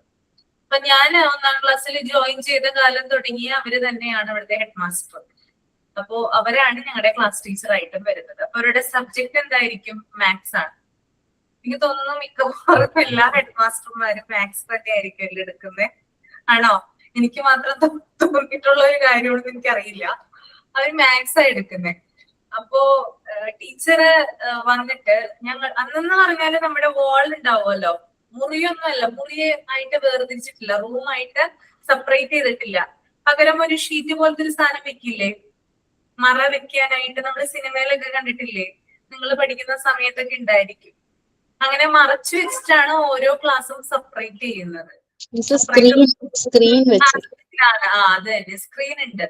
അപ്പൊ ഞാൻ 1ാം ക്ലാസ്സിൽ ജോയിൻ ചെയ്ത കാലം തുടങ്ങി അവര് തന്നെയാണ് ഇവിടുത്തെ ഹെഡ് മാസ്റ്റർ. അപ്പോ അവരാണ് ഞങ്ങളുടെ ക്ലാസ് ടീച്ചർ ആയിട്ടും വരുന്നത്. അപ്പൊ അവരുടെ സബ്ജക്ട് എന്തായിരിക്കും? മാത്സ് ആണ്. എനിക്ക് തോന്നുന്നു മിക്കവാറും എല്ലാ ഹെഡ് മാസ്റ്റർമാരും മാത്സ് തന്നെ ആയിരിക്കും എടുക്കുന്നത്. ആണോ? എനിക്ക് മാത്രം തോന്നിയിട്ടുള്ള ഒരു കാര്യമൊന്നും എനിക്കറിയില്ല. അവർ മാത്സ് ആ എടുക്കുന്നത്. അപ്പോ ടീച്ചറ് വന്നിട്ട് ഞങ്ങൾ അന്നെന്ന് പറഞ്ഞാല് നമ്മുടെ വാൾ ഉണ്ടാവുമല്ലോ, മുറിയൊന്നുമല്ല, മുറിയെ ആയിട്ട് വേർതിരിച്ചിട്ടില്ല, റൂമായിട്ട് സെപ്പറേറ്റ് ചെയ്തിട്ടില്ല. പകരം ഒരു ഷീറ്റ് പോലത്തെ ഒരു സാധനം വെക്കില്ലേ, മറ വെക്കാനായിട്ട്. നമ്മൾ സിനിമയിലൊക്കെ കണ്ടിട്ടില്ലേ, നിങ്ങൾ പഠിക്കുന്ന സമയത്തൊക്കെ ഉണ്ടായിരിക്കും. അങ്ങനെ മറച്ചു വെച്ചിട്ടാണ് ഓരോ ക്ലാസ്സും സെപ്പറേറ്റ് ചെയ്യുന്നത്. സ്ക്രീൻ വെച്ച്. അത് തന്നെ, സ്ക്രീൻ ഉണ്ട്.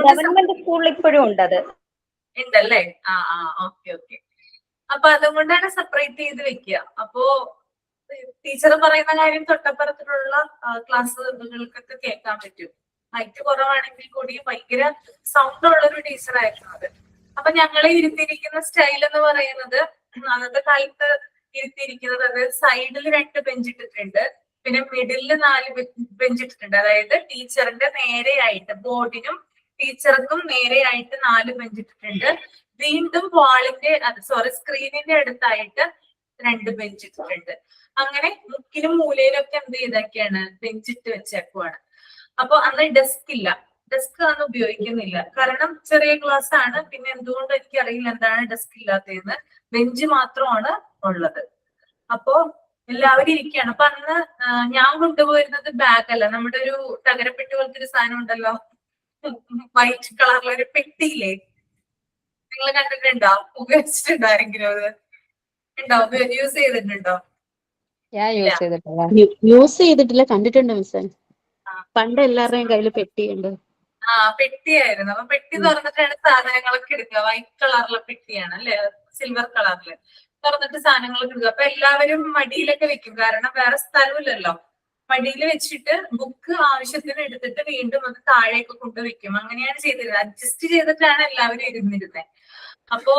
ഗവൺമെന്റ് സ്കൂളിൽ ഇപ്പോഴും ഉണ്ട്, അത് ഉണ്ടല്ലേ? ഓക്കെ. അപ്പൊ അതുകൊണ്ടാണ് സെപ്പറേറ്റ് ചെയ്ത് വെക്കുക. അപ്പോ ടീച്ചർ പറയുന്ന കാര്യം തൊട്ടപ്പുറത്തിലുള്ള ക്ലാസ്സുകൾക്കൊക്കെ കേൾക്കാൻ പറ്റും. ഹൈറ്റ് കുറവാണെങ്കിൽ കൂടി ഭയങ്കര സൗണ്ട് ഉള്ള ഒരു ടീച്ചറായിരുന്നു അത്. അപ്പൊ ഞങ്ങളെ ഇരുത്തിയിരിക്കുന്ന സ്റ്റൈൽ എന്ന് പറയുന്നത്, അന്നത്തെ കാലത്ത് ഇരുത്തിയിരിക്കുന്നത്, അതായത് സൈഡിൽ 2 ബെഞ്ച് ഇട്ടിട്ടുണ്ട്, പിന്നെ മിഡിലിൽ 4 ബെഞ്ച് ഇട്ടിട്ടുണ്ട്. അതായത് ടീച്ചറിന്റെ നേരെയായിട്ട്, ബോർഡിനും ടീച്ചർക്കും നേരെയായിട്ട് 4 ബെഞ്ച് ഇട്ടിട്ടുണ്ട്. വീണ്ടും സ്ക്രീനിന്റെ അടുത്തായിട്ട് 2 ബെഞ്ച് ഇട്ടിട്ടുണ്ട്. അങ്ങനെ മുക്കിലും മൂലയിലും ഒക്കെ എന്ത് ചെയ്തൊക്കെയാണ് ബെഞ്ച് ഇട്ട് വെച്ചേക്കുവാണ്. അപ്പൊ അന്ന് ഡെസ്ക് ഇല്ല, ഡെസ്ക് അന്ന് ഉപയോഗിക്കുന്നില്ല, കാരണം ചെറിയ ക്ലാസ് ആണ്. പിന്നെ എന്തുകൊണ്ട് എനിക്കറിയില്ല എന്താണ് ഡെസ്ക് ഇല്ലാത്തതെന്ന്. ബെഞ്ച് മാത്രമാണ് ഉള്ളത്. അപ്പോ എല്ലാവരും ഇരിക്കുകയാണ്. അപ്പൊ അന്ന് ഞാൻ കൊണ്ടുപോയിരുന്നത് ബാഗ് അല്ല, നമ്മുടെ ഒരു തകരപ്പെട്ടി പോലത്തെ ഒരു സാധനം ഉണ്ടല്ലോ, വൈറ്റ് കളറിലെ ഒരു പെട്ടിയില്ലേ, നിങ്ങൾ കണ്ടിട്ടുണ്ടോ? ഉപയോഗിച്ചിട്ടുണ്ടോ ആരെങ്കിലും? അത് ഉണ്ടോ? യൂസ് ചെയ്തിട്ടുണ്ടോ? യൂസ് ചെയ്തിട്ടില്ല, കണ്ടിട്ടുണ്ട് മിസ്സേ. പണ്ട് എല്ലാവരുടെയും കയ്യിൽ പെട്ടിയുണ്ട്. പെട്ടിയായിരുന്നു. അപ്പൊ പെട്ടി തുറന്നിട്ടാണ് സാധനങ്ങളൊക്കെ എടുക്കുക. വൈറ്റ് കളറിലെ പെട്ടിയാണ് അല്ലെ, സിൽവർ കളറില് തുറന്നിട്ട് സാധനങ്ങളൊക്കെ എടുക്കുക. അപ്പൊ എല്ലാവരും മടിയിലൊക്കെ വെക്കും, കാരണം വേറെ സ്ഥലമില്ലല്ലോ. മടിയിൽ വെച്ചിട്ട് ബുക്ക് ആവശ്യത്തിന് എടുത്തിട്ട് വീണ്ടും അത് താഴേക്ക് കൊണ്ടുവയ്ക്കും. അങ്ങനെയാണ് ചെയ്തിരുന്നത്. അഡ്ജസ്റ്റ് ചെയ്തിട്ടാണ് എല്ലാവരും ഇരുന്നിരുന്നത്. അപ്പോ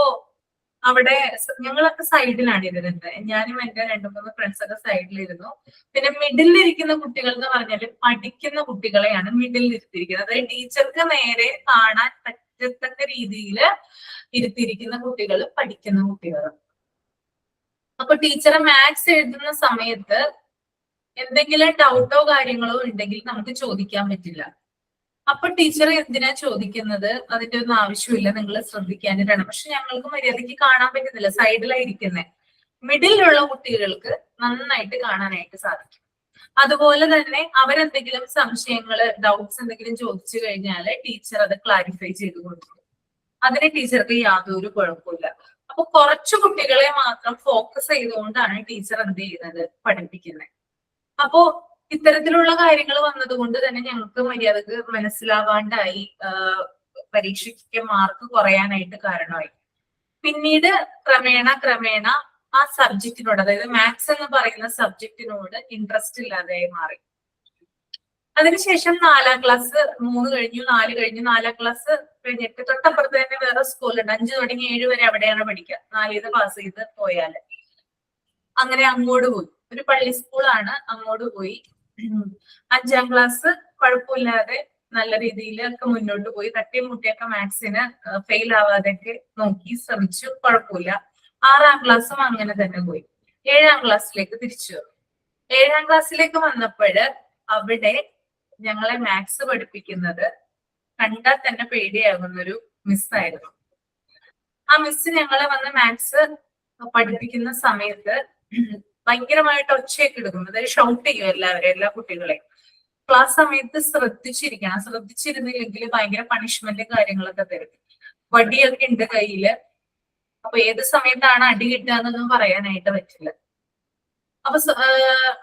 അവിടെ ഞങ്ങളൊക്കെ സൈഡിലാണ് ഇരുന്നത്. ഞാനും എന്റെ 2-3 ഫ്രണ്ട്സ് ഒക്കെ സൈഡിലിരുന്നു. പിന്നെ മിഡിലിൽ ഇരിക്കുന്ന കുട്ടികൾ എന്ന് പറഞ്ഞാൽ പഠിക്കുന്ന കുട്ടികളെയാണ് മിഡിലിൽ ഇരുത്തിയിരിക്കുന്നത്. അതായത് ടീച്ചർക്ക് നേരെ കാണാൻ പറ്റത്തക്ക രീതിയിൽ ഇരുത്തിയിരിക്കുന്ന കുട്ടികൾ, പഠിക്കുന്ന കുട്ടികൾ. അപ്പൊ ടീച്ചറെ മാത്സ് എഴുതുന്ന സമയത്ത് എന്തെങ്കിലും ഡൗട്ടോ കാര്യങ്ങളോ ഉണ്ടെങ്കിൽ നമുക്ക് ചോദിക്കാൻ പറ്റില്ല. അപ്പൊ ടീച്ചർ എന്തിനാ ചോദിക്കുന്നത്, അതിന്റെ ഒന്നും ആവശ്യമില്ല, നിങ്ങൾ ശ്രദ്ധിക്കാനായിട്ടാണ്. പക്ഷെ ഞങ്ങൾക്ക് മര്യാദയ്ക്ക് കാണാൻ പറ്റുന്നില്ല, സൈഡിലായിരിക്കുന്നത്. മിഡിലുള്ള കുട്ടികൾക്ക് നന്നായിട്ട് കാണാനായിട്ട് സാധിക്കും. അതുപോലെ തന്നെ അവരെന്തെങ്കിലും സംശയങ്ങള്, ഡൗട്ട്സ് എന്തെങ്കിലും ചോദിച്ചു കഴിഞ്ഞാൽ ടീച്ചർ അത് ക്ലാരിഫൈ ചെയ്ത് കൊടുക്കും. അതിന് ടീച്ചർക്ക് യാതൊരു കുഴപ്പമില്ല. അപ്പൊ കുറച്ചു കുട്ടികളെ മാത്രം ഫോക്കസ് ചെയ്തുകൊണ്ടാണ് ടീച്ചർ എന്ത് ചെയ്യുന്നത്, പഠിപ്പിക്കുന്നത്. അപ്പോ ഇത്തരത്തിലുള്ള കാര്യങ്ങൾ വന്നതുകൊണ്ട് തന്നെ ഞങ്ങൾക്ക് മര്യാദക്ക് മനസ്സിലാവാണ്ടായി, പരീക്ഷയ്ക്ക് മാർക്ക് കുറയാനായിട്ട് കാരണമായി. പിന്നീട് ക്രമേണ ആ സബ്ജക്റ്റിനോട്, അതായത് മാത്സ് എന്ന് പറയുന്ന സബ്ജക്റ്റിനോട് ഇൻട്രസ്റ്റ് ഇല്ലാതെയായി മാറി. അതിനുശേഷം 4ാം ക്ലാസ് 3 കഴിഞ്ഞു, 4 കഴിഞ്ഞു. 4ാം ക്ലാസ് കഴിഞ്ഞിട്ട് തൊട്ടപ്പുറത്ത് തന്നെ വേറെ സ്കൂളുണ്ട്. 5 തുടങ്ങി 7 വരെ അവിടെയാണ് പഠിക്കുക. 4 പാസ് ചെയ്ത് പോയാല് അങ്ങനെ അങ്ങോട്ട് പോയി. ഒരു പള്ളി സ്കൂളാണ്, അങ്ങോട്ട് പോയി. 5ാം ക്ലാസ് കുഴപ്പമില്ലാതെ നല്ല രീതിയിലൊക്കെ മുന്നോട്ട് പോയി. തട്ടിയും മുട്ടിയൊക്കെ മാത്സിന് ഫെയിൽ ആവാതെയൊക്കെ നോക്കി ശ്രമിച്ചു, കുഴപ്പമില്ല. 6ാം ക്ലാസ്സും അങ്ങനെ തന്നെ പോയി. 7ാം ക്ലാസ്സിലേക്ക് തിരിച്ചു. 7ാം ക്ലാസ്സിലേക്ക് വന്നപ്പോഴ് അവിടെ ഞങ്ങളെ മാത്സ് പഠിപ്പിക്കുന്നത് കണ്ടാൽ തന്നെ പേടിയാകുന്നൊരു മിസ്സായിരുന്നു. ആ മിസ് ഞങ്ങളെ വന്ന് മാത്സ് പഠിപ്പിക്കുന്ന സമയത്ത് ഭയങ്കരമായിട്ട് ഒച്ചയൊക്കെ എടുക്കും, അതായത് ഷൗട്ട് ചെയ്യും എല്ലാ കുട്ടികളെയും. ക്ലാസ് സമയത്ത് ശ്രദ്ധിച്ചിരിക്കണം, ശ്രദ്ധിച്ചിരുന്നില്ലെങ്കിൽ ഭയങ്കര പണിഷ്മെന്റ് കാര്യങ്ങളൊക്കെ തരും. വടിയൊക്കെ ഉണ്ട് കയ്യില്. അപ്പൊ ഏത് സമയത്താണ് അടി കിട്ടുക എന്നൊന്നും പറയാനായിട്ട് പറ്റില്ല. അപ്പൊ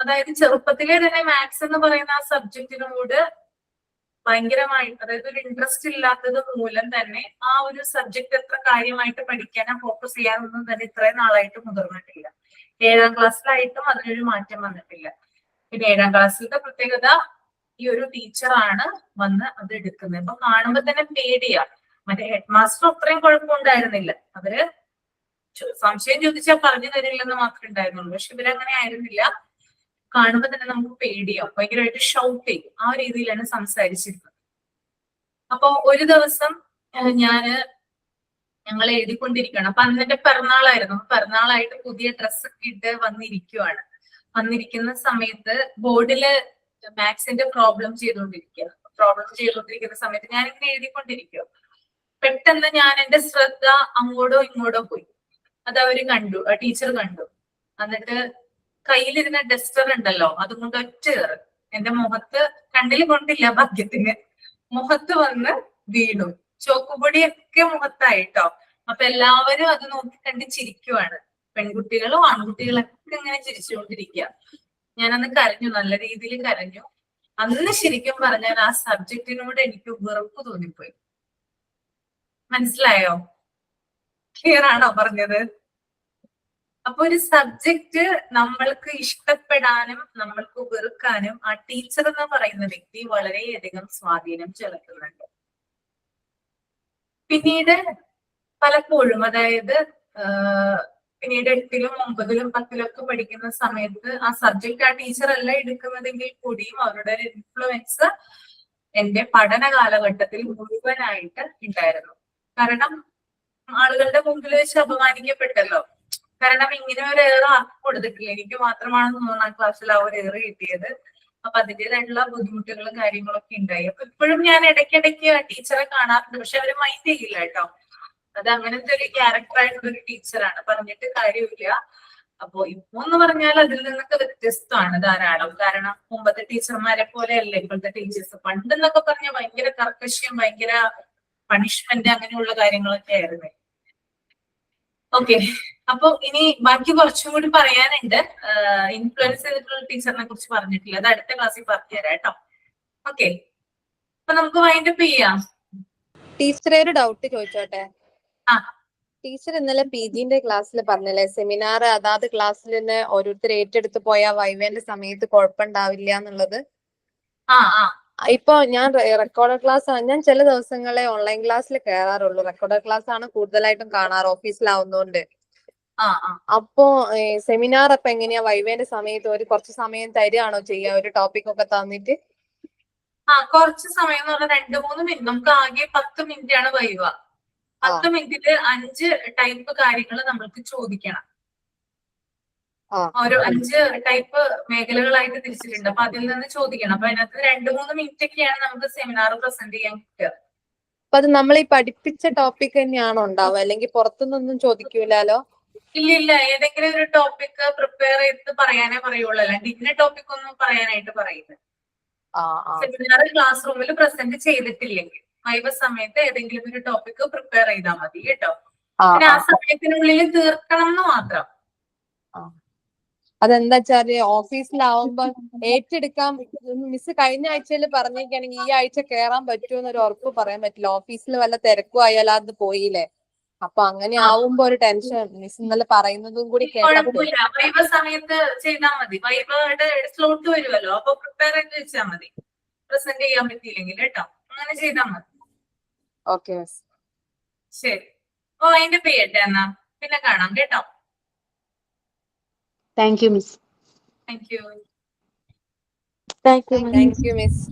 അതായത് ചെറുപ്പത്തിലെ തന്നെ മാത്സ് എന്ന് പറയുന്ന ആ സബ്ജക്റ്റിനോട് ഭയങ്കരമായിട്ട്, അതായത് ഒരു ഇൻട്രസ്റ്റ് ഇല്ലാത്തത് മൂലം തന്നെ ആ ഒരു സബ്ജക്ട് എത്ര കാര്യമായിട്ട് പഠിക്കാനോ ഫോക്കസ് ചെയ്യാനൊന്നും തന്നെ ഇത്രയും നാളായിട്ട് മുതിർന്നിട്ടില്ല. 7ാം ക്ലാസ്സിലായിട്ടും അതിനൊരു മാറ്റം വന്നിട്ടില്ല. പിന്നെ 7ാം ക്ലാസ്സിലത്തെ പ്രത്യേകത, ഈ ഒരു ടീച്ചറാണ് വന്ന് അത് എടുക്കുന്നത്. അപ്പൊ കാണുമ്പോ തന്നെ പേടിയാ. മറ്റേ ഹെഡ് മാസ്റ്റർ അത്രയും കുഴപ്പമുണ്ടായിരുന്നില്ല, അവര് സംശയം ചോദിച്ചാൽ പറഞ്ഞു തരില്ലെന്ന് മാത്രമേ ഉണ്ടായിരുന്നുള്ളൂ. പക്ഷെ ഇവരങ്ങനെ ആയിരുന്നില്ല. കാണുമ്പോ തന്നെ നമുക്ക് പേടിയാവും, ഭയങ്കരമായിട്ട് ഷൗട്ട് ചെയ്യും. ആ രീതിയിലാണ് സംസാരിച്ചിരുന്നത്. അപ്പൊ ഒരു ദിവസം ഞങ്ങൾ എഴുതിക്കൊണ്ടിരിക്കുകയാണ്. അപ്പൊ അന്ന് എന്റെ പിറന്നാളായിരുന്നു. പിറന്നാളായിട്ട് പുതിയ ഡ്രസ്സൊക്കെ ഇട്ട് വന്നിരിക്കുന്ന സമയത്ത് ബോർഡില് മാത്സിന്റെ പ്രോബ്ലം ചെയ്തുകൊണ്ടിരിക്കുന്ന സമയത്ത് ഞാനിങ്ങനെ എഴുതിക്കൊണ്ടിരിക്കുക. പെട്ടെന്ന് ഞാൻ എന്റെ ശ്രദ്ധ അങ്ങോട്ടോ ഇങ്ങോട്ടോ പോയി. അത് അവര് കണ്ടു, ടീച്ചർ കണ്ടു. എന്നിട്ട് കയ്യിലിരുന്ന ഡസ്റ്റർ ഉണ്ടല്ലോ, അതുകൊണ്ട് ഒറ്റ കയറ് എന്റെ മുഖത്ത്, കണ്ണിൽ കൊണ്ടില്ല ഭാഗ്യത്തിന്, മുഖത്ത് വന്ന് വീണു. ചോക്കുപൊടിയൊക്കെ മുഖത്തായിട്ടോ. അപ്പൊ എല്ലാവരും അത് നോക്കി കണ്ട് ചിരിക്കുവാണ്. പെൺകുട്ടികളും ആൺകുട്ടികളൊക്കെ ഇങ്ങനെ ചിരിച്ചുകൊണ്ടിരിക്കുക. ഞാനന്ന് കരഞ്ഞു, നല്ല രീതിയിൽ കരഞ്ഞു. അന്ന് ശരിക്കും പറഞ്ഞാൽ ആ സബ്ജക്റ്റിനോട് എനിക്ക് വെറുപ്പ് തോന്നിപ്പോയി. മനസ്സിലായോ? ക്ലിയർ ആണോ പറഞ്ഞത്? അപ്പൊ ഒരു സബ്ജക്റ്റ് നമ്മൾക്ക് ഇഷ്ടപ്പെടാനും നമ്മൾക്ക് വെറുക്കാനും ആ ടീച്ചർ എന്ന് പറയുന്ന വ്യക്തി വളരെയധികം സ്വാധീനം ചെലുത്തുന്നുണ്ട്. പിന്നീട് പലപ്പോഴും, അതായത് പിന്നീട് 8ലും 9ലും 10ലും ഒക്കെ പഠിക്കുന്ന സമയത്ത് ആ സബ്ജക്റ്റ് ആ ടീച്ചർ അല്ല എടുക്കുന്നതെങ്കിൽ കൂടിയും അവരുടെ ഒരു ഇൻഫ്ലുവൻസ് എന്റെ പഠന കാലഘട്ടത്തിൽ മുഴുവനായിട്ട് ഉണ്ടായിരുന്നു. കാരണം ആളുകളുടെ മുമ്പിൽ വെച്ച് അപമാനിക്കപ്പെട്ടല്ലോ. കാരണം ഇങ്ങനെ ഒരു ഏറ് ആർക്കും കൊടുത്തിട്ടില്ല, എനിക്ക് മാത്രമാണെന്ന് 3ാം ക്ലാസ്സിൽ ആ ഒരു ഏറ് കിട്ടിയത്. അപ്പൊ അതിൻ്റെതായിട്ടുള്ള ബുദ്ധിമുട്ടുകളും കാര്യങ്ങളൊക്കെ ഉണ്ടായി. അപ്പൊ ഇപ്പോഴും ഞാൻ ഇടയ്ക്കിടയ്ക്ക് ആ ടീച്ചറെ കാണാറുണ്ട്. പക്ഷെ അവര് മൈൻഡ് ചെയ്യില്ല കേട്ടോ. അത് അങ്ങനത്തെ ഒരു ക്യാരക്ടർ ആയിട്ടുള്ള ഒരു ടീച്ചറാണ്, പറഞ്ഞിട്ട് കാര്യമില്ല. അപ്പൊ ഇപ്പൊ എന്ന് പറഞ്ഞാൽ അതിൽ നിന്നൊക്കെ വ്യത്യസ്തമാണ് ധാരാളം. കാരണം മുമ്പത്തെ ടീച്ചർമാരെ പോലെയല്ല ഇപ്പോഴത്തെ ടീച്ചേഴ്സ്. പണ്ടെന്നൊക്കെ പറഞ്ഞാൽ ഭയങ്കര കർക്കശ്യം, ഭയങ്കര പണിഷ്മെന്റ്, അങ്ങനെയുള്ള കാര്യങ്ങളൊക്കെ ആയിരുന്നു. ഓക്കെ, അപ്പൊ ഇനി ബാക്കി കുറച്ചും കൂടി പറയാനുണ്ട്. ഇൻഫ്ലുവൻസ് ചെയ്തിട്ടുള്ള ടീച്ചറിനെ കുറിച്ച് പറഞ്ഞിട്ടില്ല, അത് അടുത്ത ക്ലാസ്സിൽ പറഞ്ഞുതരാം കേട്ടോ. ഓക്കെ, അപ്പൊ നമുക്ക് വൈൻഡപ്പ് ചെയ്യാം. ടീച്ചറെ ഒരു ഡൗട്ട് ചോദിച്ചോട്ടെ? ആ, ടീച്ചർ ഇന്നലെ PGന്റെ ക്ലാസ്സിൽ പറഞ്ഞല്ലേ, സെമിനാർ അതാത് ക്ലാസ്സിൽ തന്നെ ഓരോരുത്തർ ഏറ്റെടുത്ത് പോയാൽ വൈവേന്റെ സമയത്ത് കുഴപ്പമുണ്ടാവില്ല എന്നുള്ളത്. ഇപ്പൊ ഞാൻ റെക്കോർഡഡ് ക്ലാസ് ആണ്, ഞാൻ ചില ദിവസങ്ങളെ ഓൺലൈൻ ക്ലാസ്സിൽ കയറാറുള്ളൂ. റെക്കോർഡഡ് ക്ലാസ് ആണ് കൂടുതലായിട്ടും കാണാറ്, ഓഫീസിലാവുന്നോണ്ട്. അപ്പോ സെമിനാർ അപ്പൊ എങ്ങനെയാ വൈവേന്റെ സമയത്ത് ഒരു കുറച്ച് സമയം തരികയാണോ ചെയ്യുക, ഒരു ടോപ്പിക് ഒക്കെ തന്നിട്ട്? കുറച്ച് സമയം എന്ന് പറഞ്ഞാൽ 2-3 മിനിറ്റ്. നമുക്ക് ആകെ 10 മിനിറ്റ് ആണ് വൈവ. 10 മിനിറ്റില് 5 ടൈപ്പ് കാര്യങ്ങൾ നമ്മൾക്ക് ചോദിക്കണം. ഓരോ 5 ടൈപ്പ് മേഖലകളായിട്ട് തിരിച്ചിട്ടുണ്ട്. അപ്പൊ അതിൽ നിന്ന് ചോദിക്കണം. അപ്പൊ അതിനകത്ത് 2-3 മിനിറ്റ് ഒക്കെയാണ് നമുക്ക് സെമിനാർ പ്രസന്റ് ചെയ്യാൻ കിട്ടുക. അപ്പൊ അത് നമ്മൾ ഈ പഠിപ്പിച്ച ടോപ്പിക് തന്നെയാണോ ഉണ്ടാവുക, അല്ലെങ്കിൽ പുറത്തുനിന്നൊന്നും ചോദിക്കൂലോ? ഇല്ല, ഏതെങ്കിലും ഒരു ടോപ്പിക് പ്രിപ്പയർ ചെയ്ത് പറയാനേ പറയുള്ളൂ, അല്ലാണ്ട് ഇന്ന ടോപ്പിക് ഒന്നും പറയാനായിട്ട് പറയില്ല. സെമിനാർ ക്ലാസ് റൂമിൽ പ്രസന്റ് ചെയ്തിട്ടില്ലെങ്കിൽ വൈവ സമയത്ത് ഏതെങ്കിലും ഒരു ടോപ്പിക് പ്രിപ്പയർ ചെയ്താൽ മതി കേട്ടോ. പിന്നെ ആ സമയത്തിനുള്ളിൽ തീർക്കണം എന്ന് മാത്രം. അതെന്താ വെച്ചാല് ഓഫീസിലാവുമ്പോ ഏറ്റെടുക്കാൻ മിസ് കഴിഞ്ഞ ആഴ്ചയിൽ പറഞ്ഞിരിക്കുകയാണെങ്കിൽ ഈ ആഴ്ച കേറാൻ പറ്റുമെന്നൊരു ഉറപ്പ് പറയാൻ പറ്റില്ല. ഓഫീസിൽ വല്ല തിരക്കും ആയാലും അത് പോയില്ലേ. അപ്പൊ അങ്ങനെ ആവുമ്പോ ഒരു ടെൻഷൻ. മിസ് ഇന്നലെ പറയുന്നതും കൂടി കുഴപ്പമില്ല, വൈവ സമയത്ത് ചെയ്താൽ മതി. വൈവയുടെ സ്ലോട്ട് വരുമല്ലോ, അപ്പൊ പ്രിപ്പയർ ചെയ്ത് വെച്ചാൽ മതി. പ്രസന്റ് ചെയ്യാൻ പറ്റിയില്ലെങ്കിൽ കേട്ടോ, അങ്ങനെ ചെയ്താൽ മതി. Okay miss. ശരി, അതിന്റെ ചെയ്യട്ടെ എന്നാ, പിന്നെ കാണാം കേട്ടോ. Thank you miss. Thank you. Thank you, ma'am. Thank you miss.